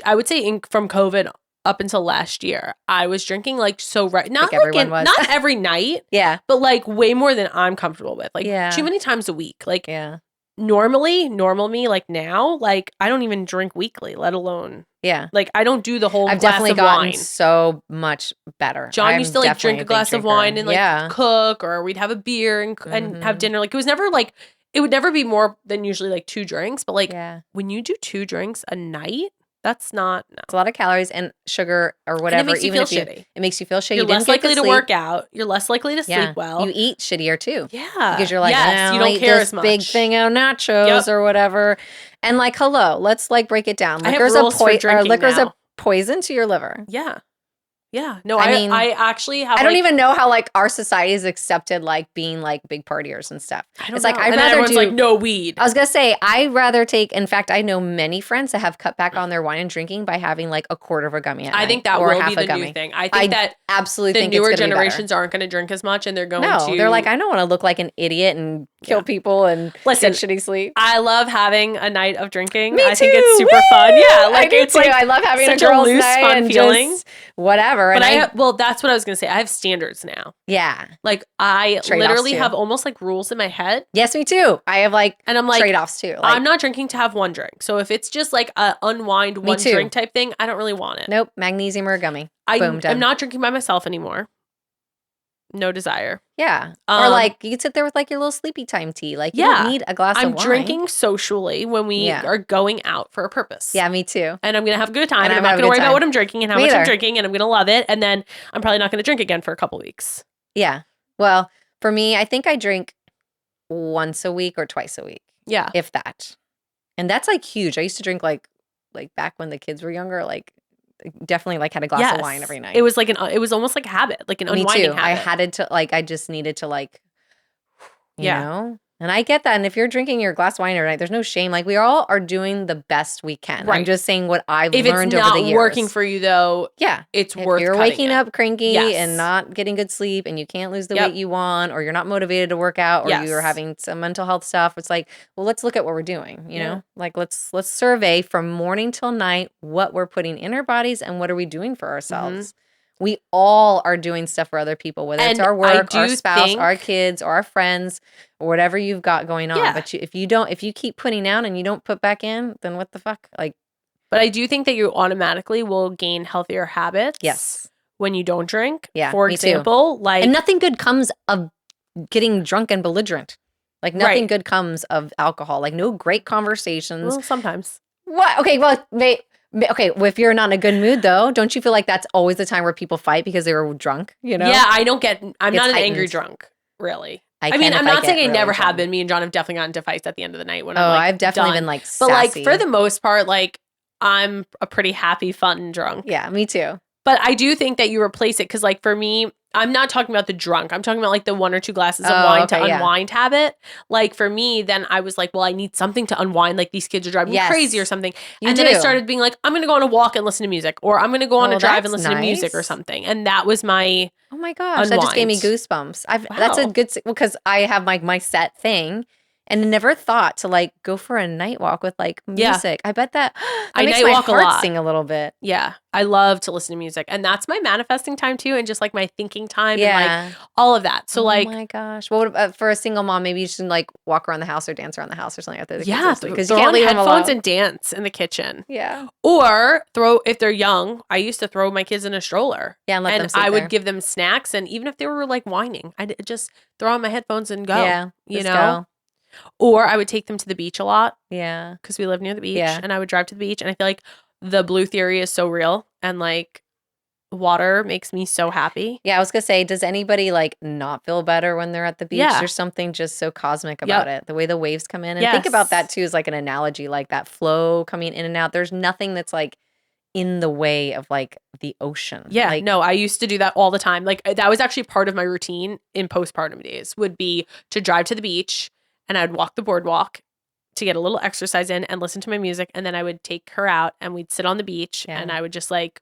I would say from COVID up until last year, I was drinking like so not like everyone was. not every night, yeah, but like way more than I'm comfortable with. Like Yeah. too many times a week. Like yeah, normal me, like now, like I don't even drink weekly, let alone yeah. like I don't do the whole I've glass definitely of gotten wine. so much better. John I'm used to like definitely drink a glass of wine and like yeah. cook, or we'd have a beer and have Mhm. dinner. Like it was never like, it would never be more than usually like 2 drinks. But like Yeah. when you do 2 drinks a night, that's not, no. It's a lot of calories and sugar or And whatever. it makes you even feel if shitty. it makes you feel shitty. You're You didn't less get likely good to sleep. work out. You're less likely to sleep well. You eat shittier too. Yeah. Because you're like, yes, "Oh, you I'll don't eat care this as much. big thing of nachos or whatever." And like, hello, let's like break it down. I have Liquor's rules for drinking liquor's now. a poison to your liver. Yeah. Yeah. No, I mean, I actually have I don't like, even know how like our society is accepted like being like big partiers and stuff. I don't It's know. like I'd and then rather everyone's do like, no weed. I was gonna say I'd rather take. In fact, I know many friends that have cut back on their wine and drinking by having like a quarter of a gummy at I night think that or will half be a the gummy. new thing. I think that absolutely the think newer it's gonna generations aren't going to drink as much, and they're going to. they're like, I don't want to look like an idiot and kill people and Listen, get shitty sleep. I love having a night of drinking. Me I think too. it's super Woo! fun. Yeah, like I do it's too. like I love having such a girls' loose, night fun and feeling. just whatever. But And well, that's what I was going to say. I have standards now. yeah, Like I Trade-offs literally too. have almost like rules in my head. yes, me too. I have like And I'm like, trade-offs too. Like, I'm not drinking to have one drink. So if it's just like a unwind one too. drink type thing, I don't really want it. nope, magnesium or a gummy. Boom, done. I'm not drinking by myself anymore. No desire. Yeah. Or like you could sit there with like your little sleepy time tea. Like you don't need a glass of wine. I'm drinking socially when we are going out for a purpose. Yeah, me too. And I'm going to have a good time. And And I'm I'm not gonna going to have a worry good about time. what I'm drinking and how Me much I'm either. drinking. And I'm going to love it. And then I'm probably not going to drink again for a couple weeks. Yeah. Well, for me, I think I drink once a week or twice a week. Yeah. If that. And that's like huge. I used to drink like back when the kids were younger, like definitely like had a glass of wine every night. It was like it was almost like a habit, like an Me unwinding too. habit. I had to like, I just needed to like, you Yeah. know? And I get that. And if you're drinking your glass of wine every night, there's no shame. Like we all are doing the best we can. I'm Right. just saying what I've If it's learned over not the years. working for you though, Yeah. it's If worth you're cutting waking it. up cranky Yes. and not getting good sleep and you can't lose the Yep. weight you want or you're not motivated to work out or Yes. you're having some mental health stuff, it's like, well, let's look at what we're doing, you Yeah. know? Like let's survey from morning till night what we're putting in our bodies and what are we doing for ourselves. We all are doing stuff for other people, whether it's And our I work, our do spouse, think- our kids, or our friends, or whatever you've got going on. Yeah. But if you keep putting out and you don't put back in, then what the fuck? Like, But I do think that you automatically will gain healthier habits. yes. When you don't drink. Yeah, For me too. example, like And nothing good comes of getting drunk and belligerent. Like nothing Right. good comes of alcohol. Like no great conversations. well, sometimes. What? Okay, well, okay. Well, if you're not in a good mood, though, don't you feel like that's always the time where people fight because they were drunk? You know? Yeah, I don't get. I'm Gets not an angry heightened. drunk, really. I mean, can if I'm I not get saying I really never drunk. have been. Me and John have definitely gotten into fights at the end of the night when Oh, I'm like, I've definitely done. been like, But like sassy. for the most part, like I'm a pretty happy, fun drunk. Yeah, me too. But I do think that you replace it because, like, for me, I'm not talking about the drunk. I'm talking about like the 1 or 2 glasses of Oh, wine okay, to yeah. unwind habit. Like for me, then I was like, well, I need something to unwind. Like these kids are driving me Yes. crazy or something. You And then I do. started being like, I'm going to go on a walk and listen to music, or I'm going to go on Oh, a drive and that's listen to music or nice. something. And that was my Oh my gosh, that just gave me Unwind. goosebumps. That's a Wow. good because I have like my set thing, and never thought to like go for a night walk with like Yeah. music. I bet that I makes night my walk a heart lot. sing a little bit. Yeah, I love to listen to music, and that's my manifesting time too, and just like my thinking time, and Yeah. like all of that. So oh like, my gosh. Well, for a single mom, maybe you should like walk around the house or dance around the house or something after the kids yeah, are asleep, because you throw can't on leave them headphones alone. and dance in the kitchen, Yeah. or if they're young. I used to throw my kids in a stroller, Yeah, and let them and sleep I would there. give them snacks, and even if they were like whining, I'd just throw on my headphones and go. Yeah. you just know. go. Or I would take them to the beach a lot Yeah. because we live near the beach, Yeah. and I would drive to the beach, and I feel like the blue theory is so real, and like water makes me so happy. Yeah, I was gonna say, does anybody like not feel better when they're at the beach? Yeah. There's something just so cosmic about it. The way the waves come in. And think Yes. about that too as like an analogy, like that flow coming in and out. There's nothing that's like in the way of like the ocean. Yeah, like, no, I used to do that all the time. Like that was actually part of my routine in postpartum days would be to drive to the beach and I'd walk the boardwalk to get a little exercise in and listen to my music. And then I would take her out and we'd sit on the beach and I would just like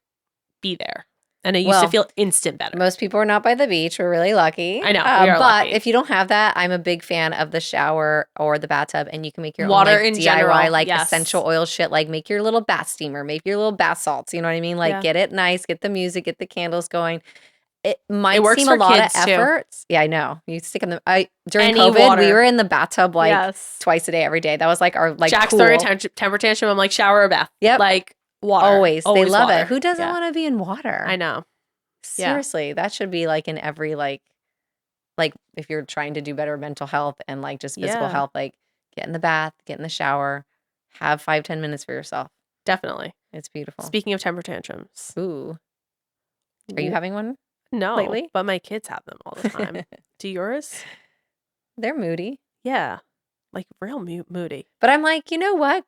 be there. And I used to feel instant better. Most people are not by the beach. We're really lucky. I know. We are but lucky. if you don't have that, I'm a big fan of the shower or the bathtub, and you can make your water own like, in DIY, general, like yes. essential oil shit. Like make your little bath steamer, make your little bath salts. You know what I mean? Like get it nice, get the music, get the candles going. It might seem a lot of effort. Yeah, I know. You stick in the during COVID, we were in the bathtub like twice a day, every day. That was like our like Jack's cool. throwing a temper tantrum. I'm like shower or bath. Yep. Like water. Always. They love water. it. Who doesn't want to be in water? I know. Seriously, that should be like in every like if you're trying to do better mental health and like just physical health, like get in the bath, get in the shower, have 5-10 minutes for yourself. Definitely. It's beautiful. Speaking of temper tantrums. Ooh. Are you having one? No, lately? But my kids have them all the time. Do yours? They're moody. Yeah. Like real moody. But I'm like, you know what?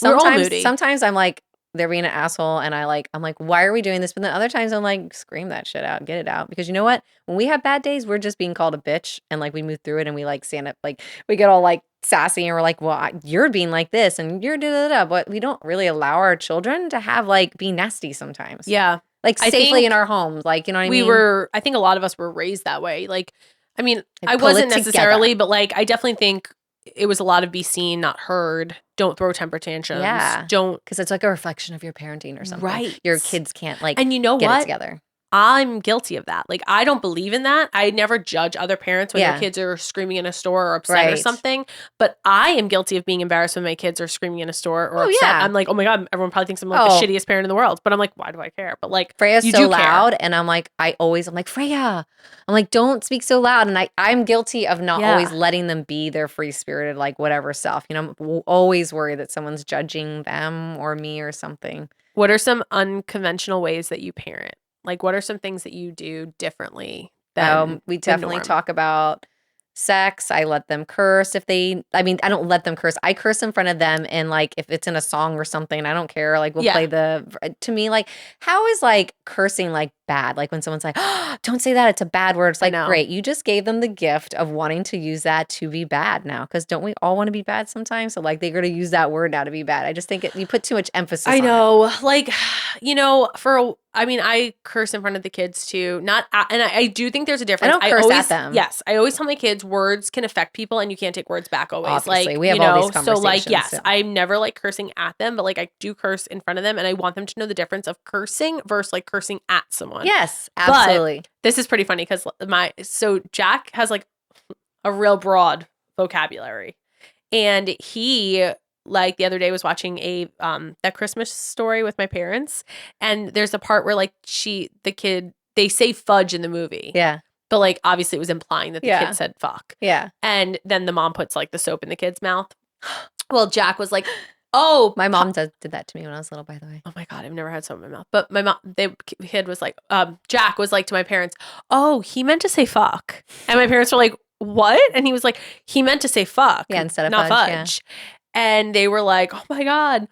We're all moody. Sometimes I'm like, they're being an asshole and I'm like, why are we doing this? But then other times I'm like, scream that shit out, get it out. Because you know what? When we have bad days, we're just being called a bitch and like we move through it and we like stand up, like we get all like sassy and we're like, well, you're being like this and you're da-da-da. But we don't really allow our children to have like be nasty sometimes. Yeah. Like safely in our homes. Like, you know what I mean? I think a lot of us were raised that way. Like, I mean, I wasn't necessarily, but like, I definitely think it was a lot of be seen, not heard. Don't throw temper tantrums. Yeah. Don't. Because it's like a reflection of your parenting or something. Right. Your kids can't like and you know get what? it together. I'm guilty of that. Like, I don't believe in that. I never judge other parents when their kids are screaming in a store or upset or something. But I am guilty of being embarrassed when my kids are screaming in a store or upset. Yeah. I'm like, oh my God, everyone probably thinks I'm like the shittiest parent in the world. But I'm like, why do I care? But like, Freya's so loud. And I'm like, I'm like, Freya, I'm like, don't speak so loud. And I'm guilty of not always letting them be their free-spirited, like whatever self. You know, I'm always worried that someone's judging them or me or something. What are some unconventional ways that you parent? Like, what are some things that you do differently than we definitely talk about sex. I let them curse I don't let them curse. I curse in front of them. And like, if it's in a song or something, I don't care. Like we'll play to me, like, how is like cursing like bad? Like when someone's like, oh, don't say that. It's a bad word. It's like, great. You just gave them the gift of wanting to use that to be bad now. Cause don't we all want to be bad sometimes? So like, they're going to use that word now to be bad. I just think you put too much emphasis on it. Like, you know, I curse in front of the kids too. And I do think there's a difference. I don't curse at them. Yes. I always tell my kids words can affect people and you can't take words back always. Obviously, like, we have all these conversations. So like, yes, I'm never like cursing at them, but like I do curse in front of them and I want them to know the difference of cursing versus like cursing at someone. Yes, absolutely. But this is pretty funny because Jack has like a real broad vocabulary and he like the other day was watching that Christmas Story with my parents and there's a part where like they say fudge in the movie. Yeah. But like obviously it was implying that the kid said fuck. Yeah. And then the mom puts like the soap in the kid's mouth. Well, Jack was like, oh, my mom did that to me when I was little, by the way. Oh my God, I've never had soap in my mouth. But the kid was like, Jack was like to my parents, oh, he meant to say fuck. And my parents were like, what? And he was like, he meant to say fuck. Yeah, instead of not fudge. fudge. Yeah. And they were like, oh my God.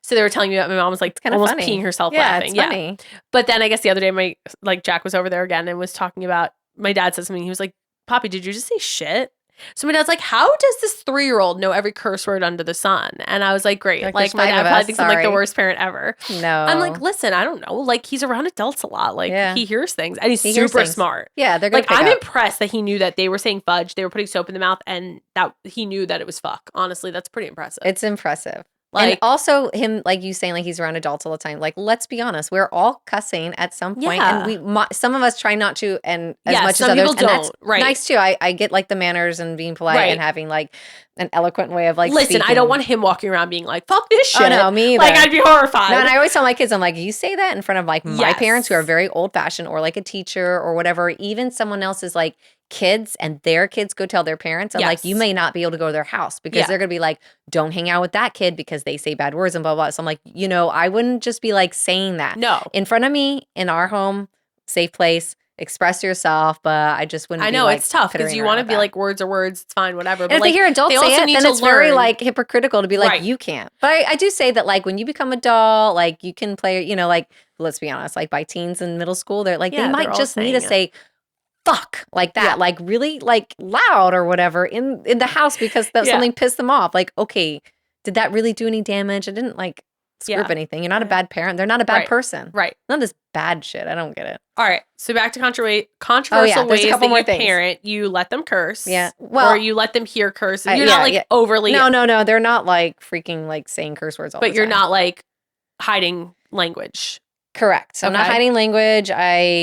So they were telling me that my mom was like almost funny. peeing herself yeah, laughing. It's funny. But then I guess the other day, Jack was over there again and was talking about, my dad said something. He was like, Poppy, did you just say shit? So my dad's like, how does this 3-year-old know every curse word under the sun? And I was like, great. Like my dad probably thinks I'm like the worst parent ever. No. I'm like, listen, I don't know. Like he's around adults a lot. Like he hears things and he's super smart. Yeah, they're gonna like I'm impressed that he knew that they were saying fudge, they were putting soap in the mouth, and that he knew that it was fuck. Honestly, that's pretty impressive. It's impressive. Like, and also him, like you saying, like he's around adults all the time. Like, let's be honest, we're all cussing at some point, and some of us try not to, and as much as others, people don't. That's nice too. I get like the manners and being polite and having like an eloquent way of like. Listen, speaking. I don't want him walking around being like, "Fuck this shit." Oh no, me either. Like I'd be horrified. No, and I always tell my kids, I'm like, you say that in front of like my parents who are very old fashioned, or like a teacher or whatever, even someone else's like kids, and their kids go tell their parents, and like you may not be able to go to their house because they're gonna be like, don't hang out with that kid because they say bad words and blah blah. So I'm like, I wouldn't just be like saying that. No, in front of me in our home, safe place. express yourself, but I just wouldn't I be know like it's tough because pittering you around want to with be that. like words are words, it's fine, whatever. And But if like they hear adults they say also it, need then to it's very learn. like hypocritical to be like, Right. you can't. But I do say that like when you become adult, like you can play, you know, like let's be honest, like by teens in middle school, they're like, they Yeah, they're might all just need to saying say fuck like that, Yeah. like really like loud or whatever in the house because Yeah. something pissed them off. Like, okay, did that really do any damage? I didn't like screw up Yeah. anything. You're not a Yeah. bad parent. They're not a bad Right. person. Right. None of this bad shit. I don't get it. All right. So back to controversial there's a ways couple that more you things. parent. You let them curse. Yeah. Well, or you let them hear curse. You're yeah, not like yeah. overly. No. They're not like freaking like saying curse words all the But time. you're not like hiding language. Correct. So I'm not Okay. hiding language.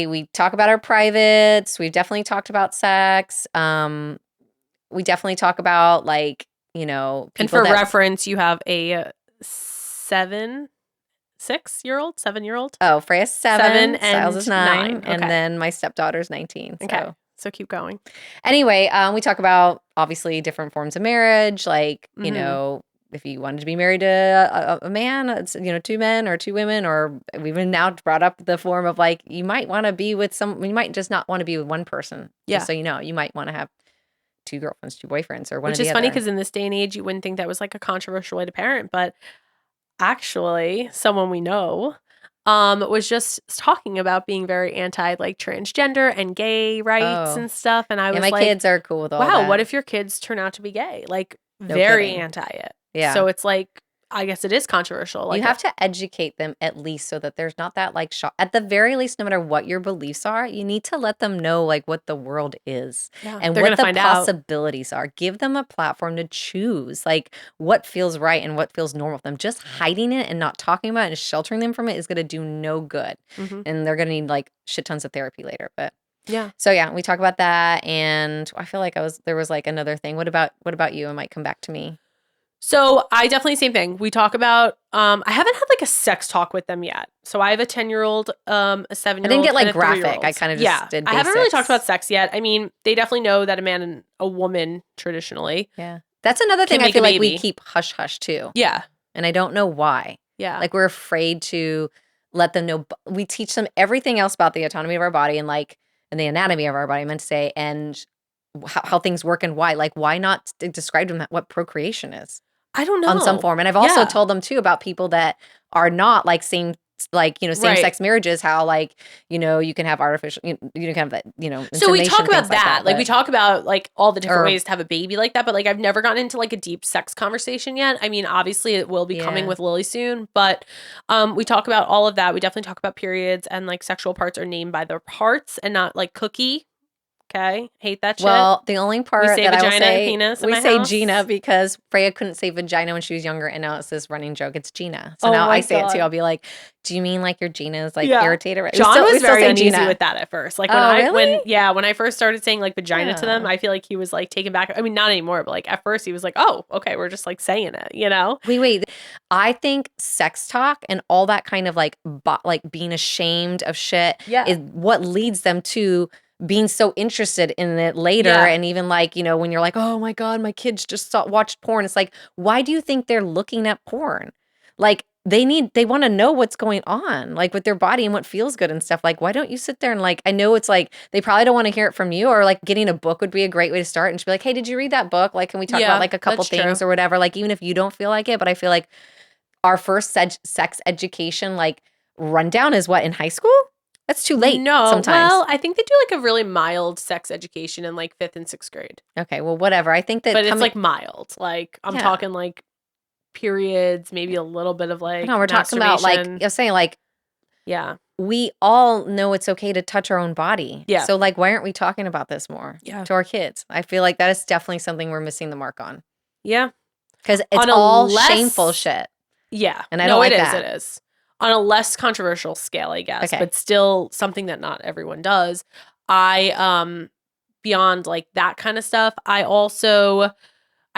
We talk about our privates. We've definitely talked about sex. We definitely talk about like, you know, And people for that reference, you have a 7-year-old. Oh, Freya's 7 and Styles is 9, Okay. and then my stepdaughter's 19. So. Okay. So keep going. Anyway, we talk about obviously different forms of marriage, like, you Mhm. know, if you wanted to be married to a man, it's, you know, 2 men or 2 women, or we've even now brought up the form of like, you might want to be with you might just not want to be with one person. Yeah. Just so you know, you might want to have 2 girlfriends, 2 boyfriends, or one Which of the is funny other. because in this day and age, you wouldn't think that was like a controversial way to parent, but actually, someone we know was just talking about being very anti like transgender and gay rights Oh. and stuff. And I Yeah, was my like, kids are cool with all wow, that. what if your kids turn out to be gay? Like No very kidding. anti it. Yeah. So it's like, I guess it is controversial. Like You have to educate them at least so that there's not that like shock. At the very least, no matter what your beliefs are, you need to let them know like what the world is yeah, and they're what gonna the find out. possibilities are. Give them a platform to choose like what feels right and what feels normal for them. Just hiding it and not talking about it and sheltering them from it is going to do no good. Mhm. And they're going to need like shit tons of therapy later. But Yeah. so yeah, we talk about that, and I feel like there was like another thing. What about you? It might come back to me. So I definitely same thing. We talk about I haven't had like a sex talk with them yet. So I have a 10-year-old, a 7-year-old. I didn't get like and a graphic. 3-year-old. I kind of just did I haven't really talked basics. about sex yet. I mean, they definitely know that a man and a woman traditionally. Yeah. That's another Can thing I make a feel like we baby. keep hush hush too. Yeah. And I don't know why. Yeah. Like we're afraid to let them know. We teach them everything else about the autonomy of our body and like and the anatomy of our body, I meant to say, and how things work and why. Like why not describe to them what procreation is I don't know. on some form? And I've also Yeah. told them too about people that are not like same like, you know, same Right. sex marriages, how like, you know, you can have artificial, you can have that, you know, So we insemination, talk about things like that. Like we but- talk about like all the different Or- ways to have a baby like that, but like I've never gotten into like a deep sex conversation yet. I mean, obviously it will be coming Yeah. with Lily soon, but we talk about all of that. We definitely talk about periods and like sexual parts are named by their parts and not like cookie. Okay, hate that shit. Well, the only part say that I will vagina and say, penis in we my say house. Gina because Freya couldn't say vagina when she was younger, and now it's this running joke. It's Gina. So Oh now my I say it too. God. I'll be like, "Do you mean like your Gina is like Yeah. irritated?" Right? John we was still very say uneasy Gina. with that at first. Like Oh, really? when I first started saying like vagina to them, Yeah. I feel like he was like taken back. I mean, not anymore, but like at first he was like, "Oh, okay, we're just like saying it," you know? Wait. I think sex talk and all that kind of like being ashamed of shit Yeah. is what leads them to being so interested in it later. Yeah. And even like, you know, when you're like, oh my God, my kids just watched porn. It's like, why do you think they're looking at porn? Like they want to know what's going on, like with their body and what feels good and stuff. Like, why don't you sit there and like, I know it's like, they probably don't want to hear it from you, or like getting a book would be a great way to start and just be like, hey, did you read that book? Like, can we talk Yeah, about like a couple that's things true. or whatever? Like, even if you don't feel like it, but I feel like our first sex education, like rundown is what in high school? That's too late. No, sometimes. well, I think they do like a really mild sex education in like 5th and 6th grade. Okay, well, whatever. I think that, But it's like mild. Like I'm Yeah. talking like periods, maybe a little bit of like no, we're talking about like masturbation. you're saying like Yeah. we all know it's okay to touch our own body. Yeah. So like, why aren't we talking about this more Yeah. to our kids? I feel like that is definitely something we're missing the mark on Yeah. because it's On a all less- shameful shit. Yeah. And I don't like it that. is. It is. On a less controversial scale, I guess, Okay. but still something that not everyone does. I beyond like that kind of stuff, I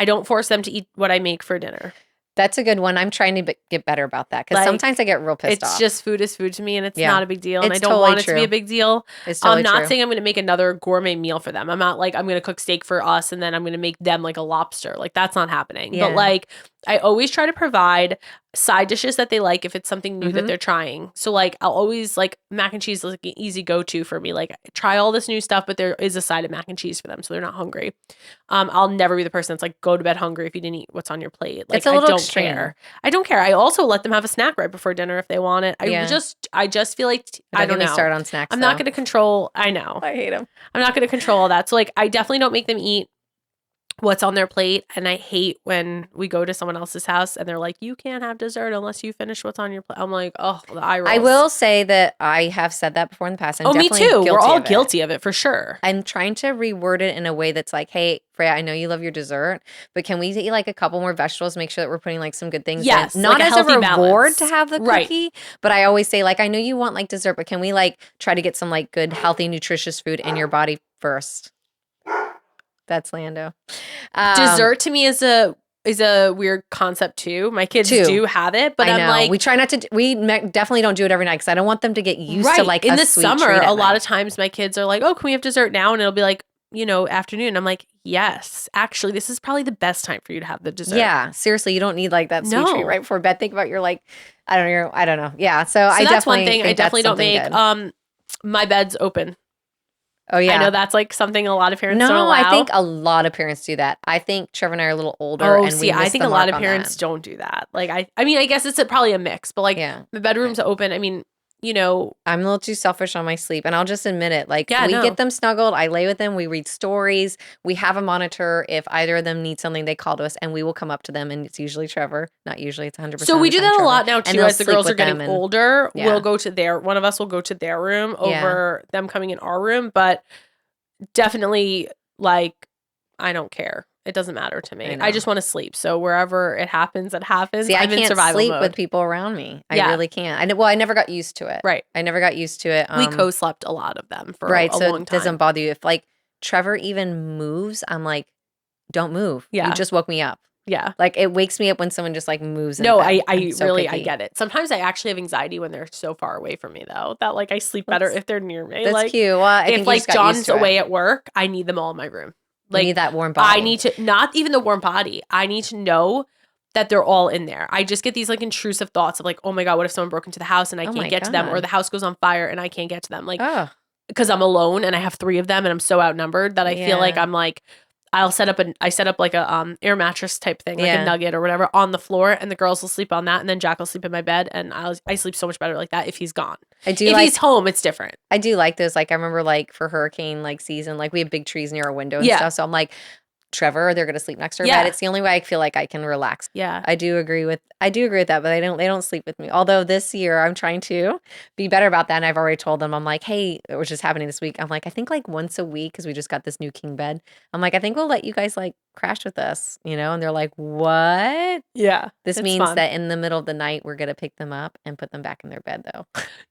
don't force them to eat what I make for dinner. That's a good one. I'm trying to get better about that because Like, sometimes I get real pissed off. It's just food is food to me, and it's Yeah. not a big deal, and I It's don't totally want it to be true. a big deal. It's totally I'm not true. saying I'm going to make another gourmet meal for them. I'm not like I'm going to cook steak for us and then I'm going to make them like a lobster. Like that's not happening. Yeah. But like I always try to provide side dishes that they like if it's something new that they're trying. So like I'll always like mac and cheese is like an easy go-to for me. Like try all this new stuff, but there is a side of mac and cheese for them so they're not hungry. I'll never be the person that's like go to bed hungry if you didn't eat what's on your plate. Like It's a little I don't extreme. care. I don't care. I also let them have a snack right before dinner if they want it. Yeah. I just feel like I don't get me know. started on snacks. I'm not going to control. I know. I hate them. I'm not going to control all that. So like I definitely don't make them eat what's on their plate. And I hate when we go to someone else's house and they're like, you can't have dessert unless you finish what's on your plate. I'm like, oh, the eye rolls. I will say that I have said that before in the past. I'm me definitely too. We're all of it. guilty of it for sure. I'm trying to reword it in a way that's like, hey, Freya, I know you love your dessert, but can we eat like a couple more vegetables? Make sure that we're putting like some good things Yes, in. Not like a as a healthy reward balance. to have the cookie, but I always say like, I know you want like dessert, but can we like try to get some like good, healthy, nutritious food in your body first? That's Lando. Dessert to me is a weird concept too. My kids do have it, but I'm like, we try not to. We definitely don't do it every night because I don't want them to get used to like in a the sweet summer. treat at A lot night. of times, my kids are like, "Oh, can we have dessert now?" And it'll be like, afternoon. I'm like, yes, actually, this is probably the best time for you to have the dessert. Yeah, seriously, you don't need like that sweet treat right before bed. Think about your like, I don't know. Yeah, so I that's definitely one thing I definitely don't make. Good. My bed's open. Oh yeah, I know that's like something a lot of parents don't No, allow. I think a lot of parents do that. I think Trevor and I are a little older, and we I think a lot of parents that. don't do that. Like I mean, I guess it's probably a mix, but like the bedroom's open. I mean, I'm a little too selfish on my sleep, and I'll just admit it. Like we no. get them snuggled, I lay with them, we read stories, we have a monitor. If either of them need something, they call to us, and we will come up to them, and it's usually Trevor. Not usually, it's 100%. So we do that Trevor. a lot now too. As the girls are getting older, Yeah. we'll go to one of us will go to their room over them coming in our room, but definitely like I don't care. It doesn't matter to me. I just want to sleep. So wherever it happens, it happens. See, I I'm in can't survival sleep mode. with people around me. I really can't. I never got used to it. Right. I never got used to it. We co-slept a lot of them for a so long time. It doesn't bother you. If like Trevor even moves, I'm like, don't move. Yeah. You just woke me up. Yeah. Like it wakes me up when someone just like moves. No, I I get it. Sometimes I actually have anxiety when they're so far away from me though, that like I sleep better if they're near me. That's like, cute. Well, if like John's away at work, I need them all in my room. Like, you need that warm body. I need to, not even the warm body. I need to know that they're all in there. I just get these like intrusive thoughts of like, oh my God, what if someone broke into the house and I can't get to them, or the house goes on fire and I can't get to them? Like, because I'm alone and I have 3 of them and I'm so outnumbered that I feel like I'm like, I set up like a air mattress type thing, like a nugget or whatever on the floor, and the girls will sleep on that, and then Jack will sleep in my bed, and I sleep so much better like that if he's gone. If he's home, it's different. I do like those. Like I remember like for hurricane like season, like we have big trees near our window and stuff. So I'm like, Trevor, they're gonna sleep next to our bed. It's the only way I feel like I can relax. Yeah. I do agree with that, but they don't sleep with me. Although this year I'm trying to be better about that. And I've already told them, I'm like, hey, which is happening this week. I'm like, I think like once a week, because we just got this new king bed. I'm like, I think we'll let you guys like crash with us, And they're like, what? Yeah. This means that in the middle of the night, we're gonna pick them up and put them back in their bed though.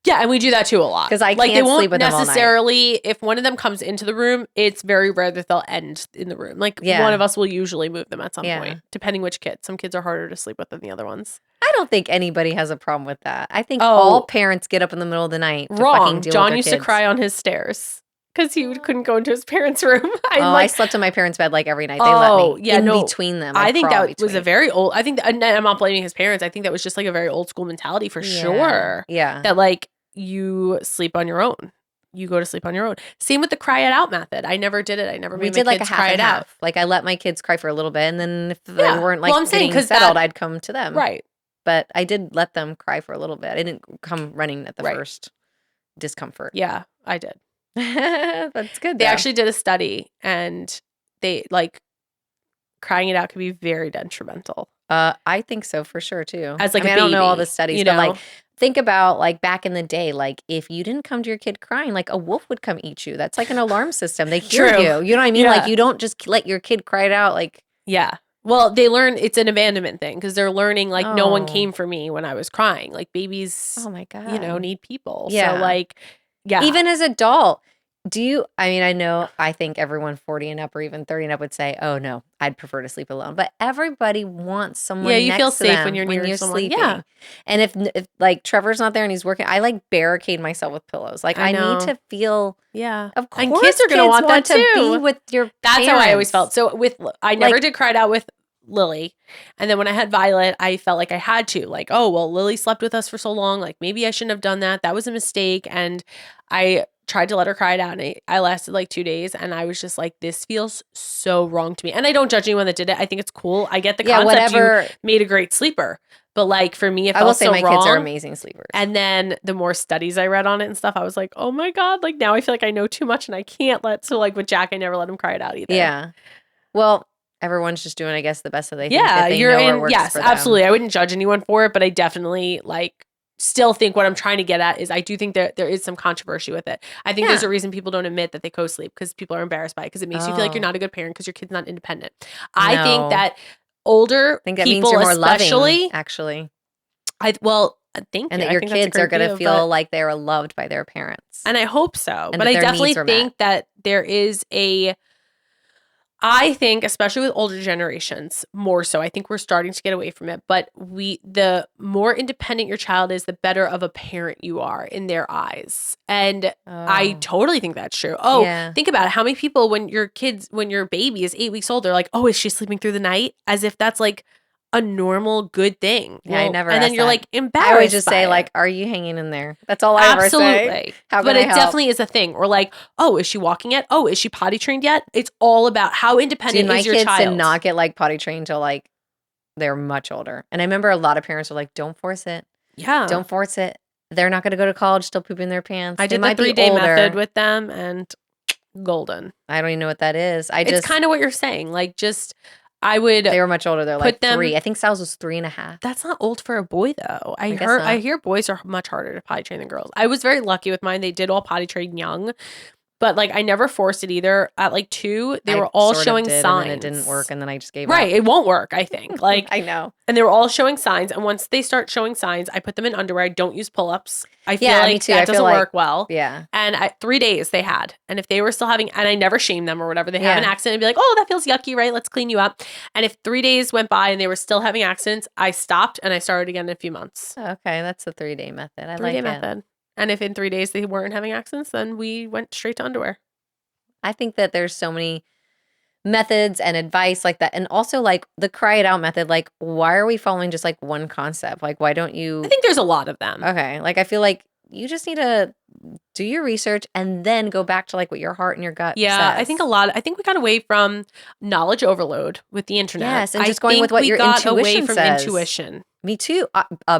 Yeah, and we do that too a lot. Because I can't sleep with them all night. Necessarily, if one of them comes into the room, it's very rare that they'll end in the room. Like one of us will usually move them at some point, depending which kid. Some kids are harder to sleep with than the other ones. I don't think anybody has a problem with that. I think all parents get up in the middle of the night to fucking deal John with their used kids. to cry on his stairs because he couldn't go into his parents' room. I slept in my parents' bed like every night. They let me in between them. I think that was a very old. I think and I'm not blaming his parents. I think that was just like a very old school mentality for sure. Yeah, that like you sleep on your own. You go to sleep on your own. Same with the cry it out method. I never did it. I never made my like kids a half cry and it out. half. Like I let my kids cry for a little bit, and then if they weren't like getting settled, I'd come to them. Right. But I did let them cry for a little bit. I didn't come running at the first discomfort. Yeah, I did. That's good. They actually did a study, and they like crying it out can be very detrimental. I think so for sure too. As like I don't know all the studies, but like think about like back in the day, like if you didn't come to your kid crying, like a wolf would come eat you. That's like an alarm system. They hear you. You know what I mean? Yeah. Like you don't just let your kid cry it out. Like well, they learn it's an abandonment thing because they're learning like no one came for me when I was crying. Like babies, oh my God, need people. Yeah. So like, even as an adult. I think everyone 40 and up or even 30 and up would say, oh no, I'd prefer to sleep alone. But everybody wants someone you next feel to safe them when you're near someone. sleeping. Yeah. And if like Trevor's not there and he's working, I like barricade myself with pillows. Like I need to feel, of course, and kids are going to want that to too. be with your That's parents. how I always felt. So I never did cry it out with Lily. And then when I had Violet, I felt like I had to. Like, oh, well, Lily slept with us for so long. Like, maybe I shouldn't have done that. That was a mistake. And I tried to let her cry it out. And I lasted like 2 days. And I was just like, this feels so wrong to me. And I don't judge anyone that did it. I think it's cool. I get the concept. Whatever. You made a great sleeper. But like for me, it felt I will say so my wrong. kids are amazing sleepers. And then the more studies I read on it and stuff, I was like, oh my God, like now I feel like I know too much and I can't so like with Jack, I never let him cry it out either. Yeah. Well, everyone's just doing, I guess, the best that they think Yeah, that they you're know in. what works Yes, for them. absolutely. I wouldn't judge anyone for it, but I definitely like still think what I'm trying to get at is I do think there is some controversy with it. I think there's a reason people don't admit that they co-sleep because people are embarrassed by it because it makes you feel like you're not a good parent because your kid's not independent. I think that older think that people means you're more especially, loving, actually. thank you. And that I your think that's a kids are great going to view, feel like they're loved by their parents. and I hope so. And But that I their definitely needs are think met. that there is I think, especially with older generations, more so, I think we're starting to get away from it. But the more independent your child is, the better of a parent you are in their eyes. And I totally think that's true. Think about it. How many people, when your baby is 8 weeks old, they're like, oh, is she sleeping through the night? As if that's like a normal good thing. Yeah, I never. And then you're that. like embarrassed. I always just say it. like, "Are you hanging in there?" That's all I ever say. Absolutely. But it definitely is a thing. Or like, oh, is she walking yet? Oh, is she potty trained yet? It's all about how independent is your child. My kids did not get like potty trained until like they're much older. And I remember a lot of parents were like, "Don't force it. Yeah, don't force it. They're not going to go to college still pooping their pants." I did the 3-day method with them, and golden. I don't even know what that is. It's kind of what you're saying. Like, just they were much older. They're like 3. I think Sal's was 3.5. That's not old for a boy though. I hear boys are much harder to potty train than girls. I was very lucky with mine. They did all potty train young. But like I never forced it either. At like 2, they were all showing signs. And then it didn't work, and then I just gave up. Right, it won't work. I think. Like I know. And they were all showing signs. And once they start showing signs, I put them in underwear. I don't use pull-ups. I feel like me too. that doesn't work well. Yeah. And 3 days they had, and if they were still having, and I never shame them or whatever, they have an accident and be like, oh, that feels yucky, right? Let's clean you up. And if 3 days went by and they were still having accidents, I stopped and I started again in a few months. Okay, that's the 3-day method. I like it. 3-day method. And if in 3 days they weren't having accidents, then we went straight to underwear. I think that there's so many methods and advice like that. And also like the cry it out method, like why are we following just like one concept? Like why don't you? I think there's a lot of them. Okay. Like I feel like you just need to do your research and then go back to like what your heart and your gut says. I think we got away from knowledge overload with the internet. Yes, and just going with what your intuition away from says. Intuition. Me too,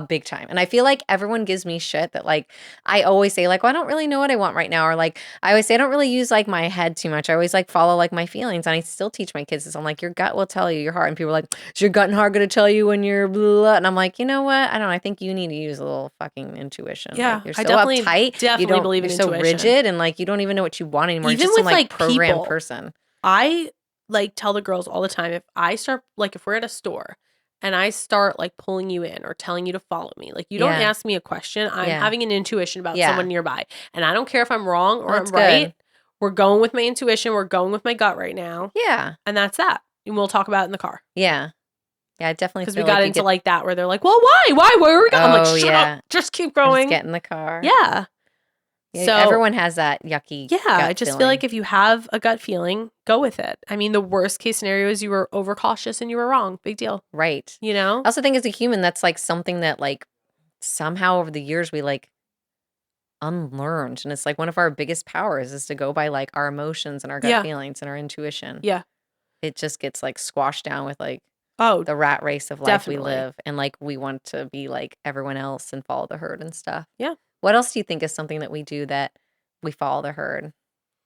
big time. And I feel like everyone gives me shit that like, I always say like, well, I don't really know what I want right now. Or like, I always say, I don't really use like my head too much. I always like follow like my feelings. And I still teach my kids this. I'm like, your gut will tell you, your heart. And people are like, is your gut and heart going to tell you when you're blah? And I'm like, you know what? I don't know. I think you need to use a little fucking intuition. Yeah. Like, you're so uptight. Definitely believe in intuition. You're so rigid and like, you don't even know what you want anymore. Even you're just with some like programmed people, person. I like tell the girls all the time, if I start, like if we're at a store and I start like pulling you in or telling you to follow me, like you don't ask me a question. I'm having an intuition about someone nearby. And I don't care if I'm wrong or I'm right. Good. We're going with my intuition. We're going with my gut right now. Yeah. And that's that. And we'll talk about it in the car. Yeah. Yeah, I definitely because we got into like that where they're like, well, why? Where are we going? I'm like, shut up. Just keep going. Just get in the car. Yeah. Yeah, so everyone has that yucky. Yeah, I just feel like if you have a gut feeling, go with it. I mean, the worst case scenario is you were overcautious and you were wrong. Big deal. Right. You know? I also think as a human, that's like something that like somehow over the years we like unlearned. And it's like one of our biggest powers is to go by like our emotions and our gut feelings and our intuition. Yeah. It just gets like squashed down with like the rat race of life we live. And like we want to be like everyone else and follow the herd and stuff. Yeah. What else do you think is something that we do that we follow the herd?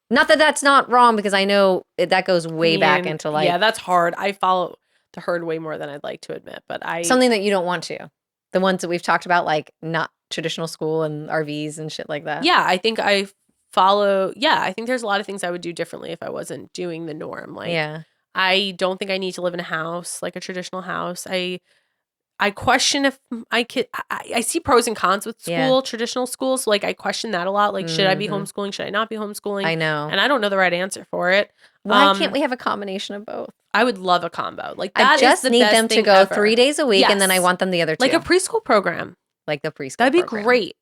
Not that that's not wrong, because I know that goes way back into like... Yeah, that's hard. I follow the herd way more than I'd like to admit, but Something that you don't want to. The ones that we've talked about, like not traditional school and RVs and shit like that. Yeah, I think I follow... Yeah, I think there's a lot of things I would do differently if I wasn't doing the norm. Like, I don't think I need to live in a house, like a traditional house. I question if I could. I see pros and cons with traditional schools. So like I question that a lot. Like, should I be homeschooling? Should I not be homeschooling? I know. And I don't know the right answer for it. Why can't we have a combination of both? I would love a combo. Like that I just need them to go ever. 3 days a week, and then I want them the other 2. Like a preschool program. Like the preschool That'd be program. great.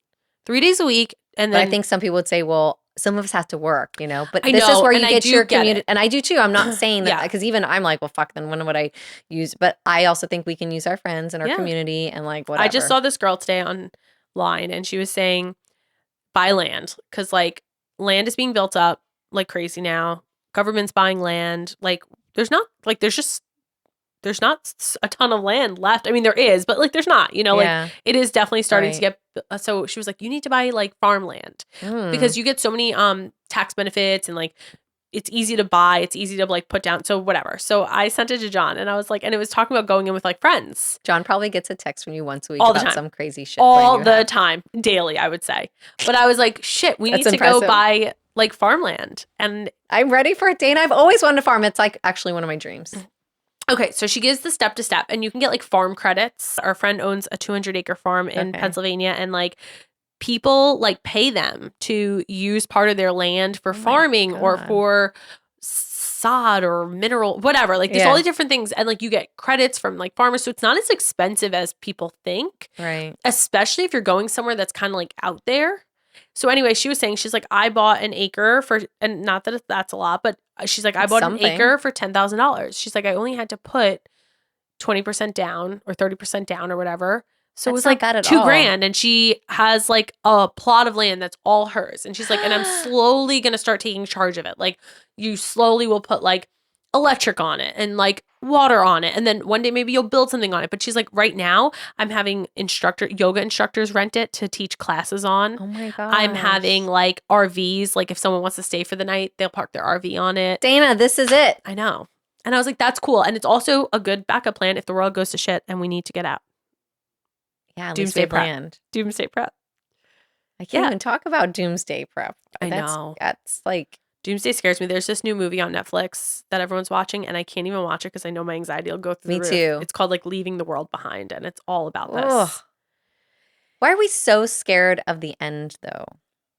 3 days a week. And then but I think some people would say, well, some of us have to work, you know, but I this is know, where and you I get do your get community. it. And I do too. I'm not saying that Yeah. because even I'm like, well, fuck, then when would I use? But I also think we can use our friends and our Yeah. community and like whatever. I just saw this girl today online, and she was saying buy land because like land is being built up like crazy now. Government's buying land. Like there's not a ton of land left. I mean, there is, but like there's not, you know, Yeah. like it is definitely starting to Right. get, so she was like, you need to buy like farmland because you get so many tax benefits and like it's easy to buy, it's easy to like put down. So whatever. So I sent it to John and I was like, and it was talking about going in with like friends John probably gets a text from you once a week all the about time. some crazy shit plan all you the have. time, daily, I would say. But I was like, shit, we That's need to go impressive. buy like farmland. And I'm ready for it, Dana. I've always wanted to farm. It's like actually one of my dreams. okay, so she gives the step to step, and you can get like farm credits. Our friend owns a 200-acre farm in Okay. Pennsylvania, and like people like pay them to use part of their land for Oh my farming or God. for sod or mineral, whatever. Like there's all these different things, and like you get credits from like farmers, so it's not as expensive as people think, Right. especially if you're going somewhere that's kind of like out there. So anyway, she was saying, she's like, I bought an acre for, and not that that's a lot, but she's like, I It's bought something. an acre for $10,000. She's like, I only had to put 20% down or 30% down or whatever. So it was That's not like bad at $2,000, and she has like a plot of land that's all hers. And she's like, and I'm slowly gonna start taking charge of it. Like you slowly will put like electric on it and like water on it, and then one day maybe you'll build something on it. But she's like, right now I'm having yoga instructors rent it to teach classes on. Oh my God. I'm having like RVs, like if someone wants to stay for the night, they'll park their RV on it. Dana, this is it. I know. And I was like, that's cool. And it's also a good backup plan if the world goes to shit and we need to get out. Yeah, Doomsday prep. land. Doomsday prep. I can't even talk about doomsday prep. I know. That's like Doomsday scares me. There's this new movie on Netflix that everyone's watching, and I can't even watch it because I know my anxiety will go through the roof. too. It's called like Leaving the World Behind, and it's all about this. Ugh. Why are we so scared of the end though?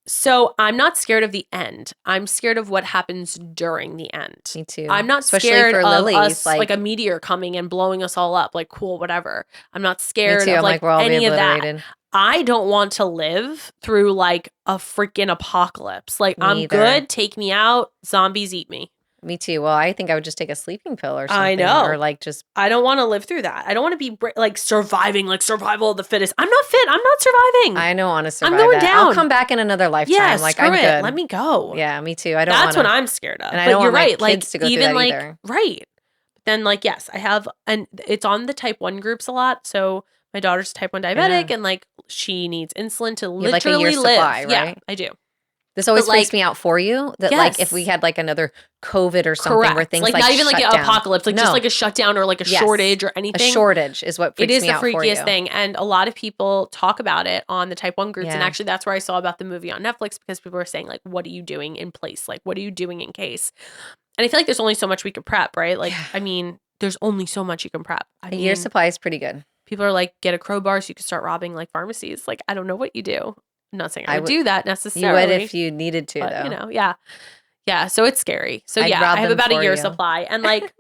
So I'm not scared of the end. I'm scared of what happens during the end. Me too. I'm not Especially scared for of Lily's, us like a meteor coming and blowing us all up. Like cool, whatever. I'm not scared me too. of like we're all any of that. obliterated. I don't want to live through like a freaking apocalypse. Like Me I'm either. good. Take me out. Zombies eat me. Me too. Well, I think I would just take a sleeping pill or something. I know. Or like just I don't want to live through that. I don't want to be like surviving, like survival of the fittest. I'm not fit. I'm not surviving. I don't want to survive. going that. down. I'll come back in another lifetime. Yeah, like screw I'm it. good. Let me go. Yeah, me too. I don't. That's what I'm scared of. And I but don't you're want my right. kids Like to go through even that like either. right. But then like yes, I have, and it's on the type 1 groups a lot. So my daughter's type 1 diabetic, and like she needs insulin to You have, like, a literally year's live. supply, Yeah, right? I do. This always But, freaks like- me out for you. That like if we Yes. had like another COVID or something Correct. where things like not even like shut an down. apocalypse, like just No. like a shutdown or like a Yes. shortage or A anything. shortage is what It freaks is me the out for you. freakiest thing. And a lot of people talk about it on the type 1 groups. And Yeah. actually, that's where I saw about the movie on Netflix because people were saying, like, what are you doing in place? Like, what are you doing in case? And I feel like there's only so much we can prep, right? Like, Yeah. I mean, there's only so much you can prep. A year's supply is pretty good. People are like, get a crowbar so you can start robbing like pharmacies. Like, I don't know what you do. I'm not saying I would do that You necessarily. would if you needed to, but, though. you know, yeah. Yeah. So it's scary. So I'd yeah, rob I have them about a for year's you. supply. And like,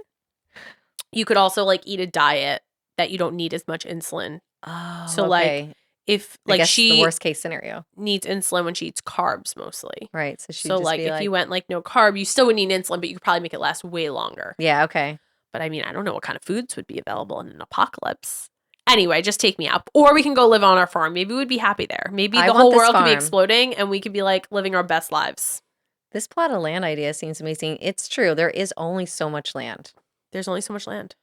you could also like eat a diet that you don't need as much insulin. Oh, So, like, okay. If I like guess she the worst case scenario, needs insulin when she eats carbs mostly. right? So she So just like be if you went like no carb, you still would need insulin, but you could probably make it last way longer. yeah, okay. But I mean, I don't know what kind of foods would be available in an apocalypse. Anyway, just take me out. Or we can go live on our farm. Maybe we'd be happy there. Maybe I the want whole this world could be farm. exploding and we could be like living our best lives. This plot of land idea seems amazing. It's true. There is only so much land. There's only so much land.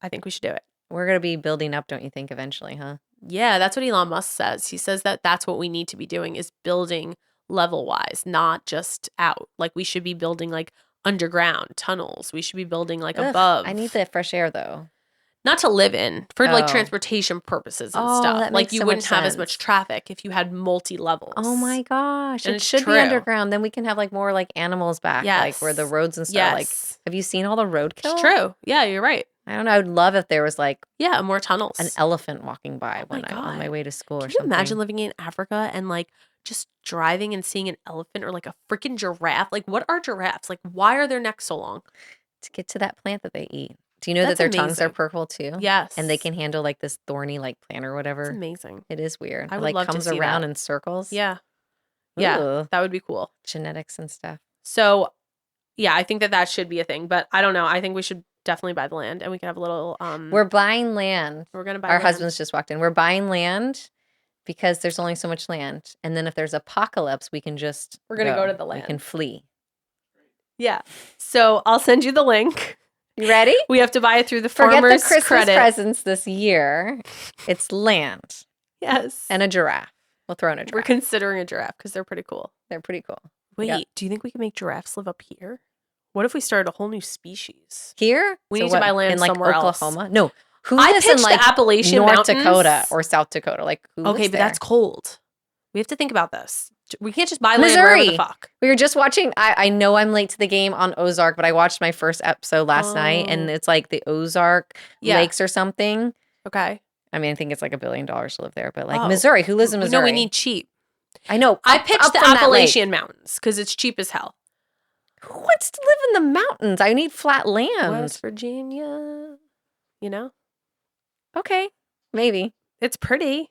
I think we should do it. We're gonna be building up, don't you think? Eventually, huh? Yeah, that's what Elon Musk says. He says that that's what we need to be doing is building level wise, not just out. Like we should be building like underground tunnels. We should be building like Ugh, above. I need the fresh air though. Not to live in, for like Oh. transportation purposes and Oh, stuff. that Like makes you so wouldn't much have as sense. much traffic if you had multi levels. Oh my gosh! And It it's should true. be underground. Then we can have like more like animals back, like where the Yes. roads and stuff. Yes. Like, have you seen all the roadkill? It's true. Yeah, you're right. I don't know. I would love if there was like Yeah, more tunnels. an elephant walking by Oh when my I'm on my God. way to school or Can you something. imagine living in Africa and like just driving and seeing an elephant or like a freaking giraffe? Like, what are giraffes? Like, why are their necks so long? To get to that plant that they eat. Do you know that That's their tongues are amazing. purple too? Yes. And they can handle like this thorny like plant or It's whatever. amazing. It is weird. I It would like love to comes see around that. in circles. Yeah. Yeah, Ooh, that would be cool. genetics and stuff. So, yeah, I think that should be a thing. But I don't know. I think we should definitely buy the land, and we can have a little. We're buying land. We're gonna buy. Our land. husbands just walked in. We're buying land because there's only so much land, and then if there's apocalypse, we can just. We're gonna go to the land. We can flee. Yeah. So I'll send you the link. You ready? We have to buy it through the Forget farmer's the Christmas credit. presents this year. It's land. Yes. And a giraffe. We'll throw in a giraffe. We're considering a giraffe because they're pretty cool. They're pretty cool. Wait, do you think we can make giraffes live up here? What if we started a whole new species? Here? We need to buy land in like somewhere Oklahoma? else. No. Who I lives in pitched like the Appalachian North Mountains. Dakota or South Dakota? Like who Okay, lives but there? that's cold. We have to think about this. We can't just buy land wherever the fuck. We were just watching. I know I'm late to the game on Ozark, but I watched my first episode last night, and it's like the Ozark Lakes or something. Okay. I mean, I think it's like $1 billion to live there, but like Oh. Missouri, who lives in Missouri? No, we need cheap. I know. I pitched up the from that lake. Appalachian Mountains because it's cheap as hell. Who wants to live in the mountains? I need flat land. West Virginia. You know? Okay, maybe. It's pretty.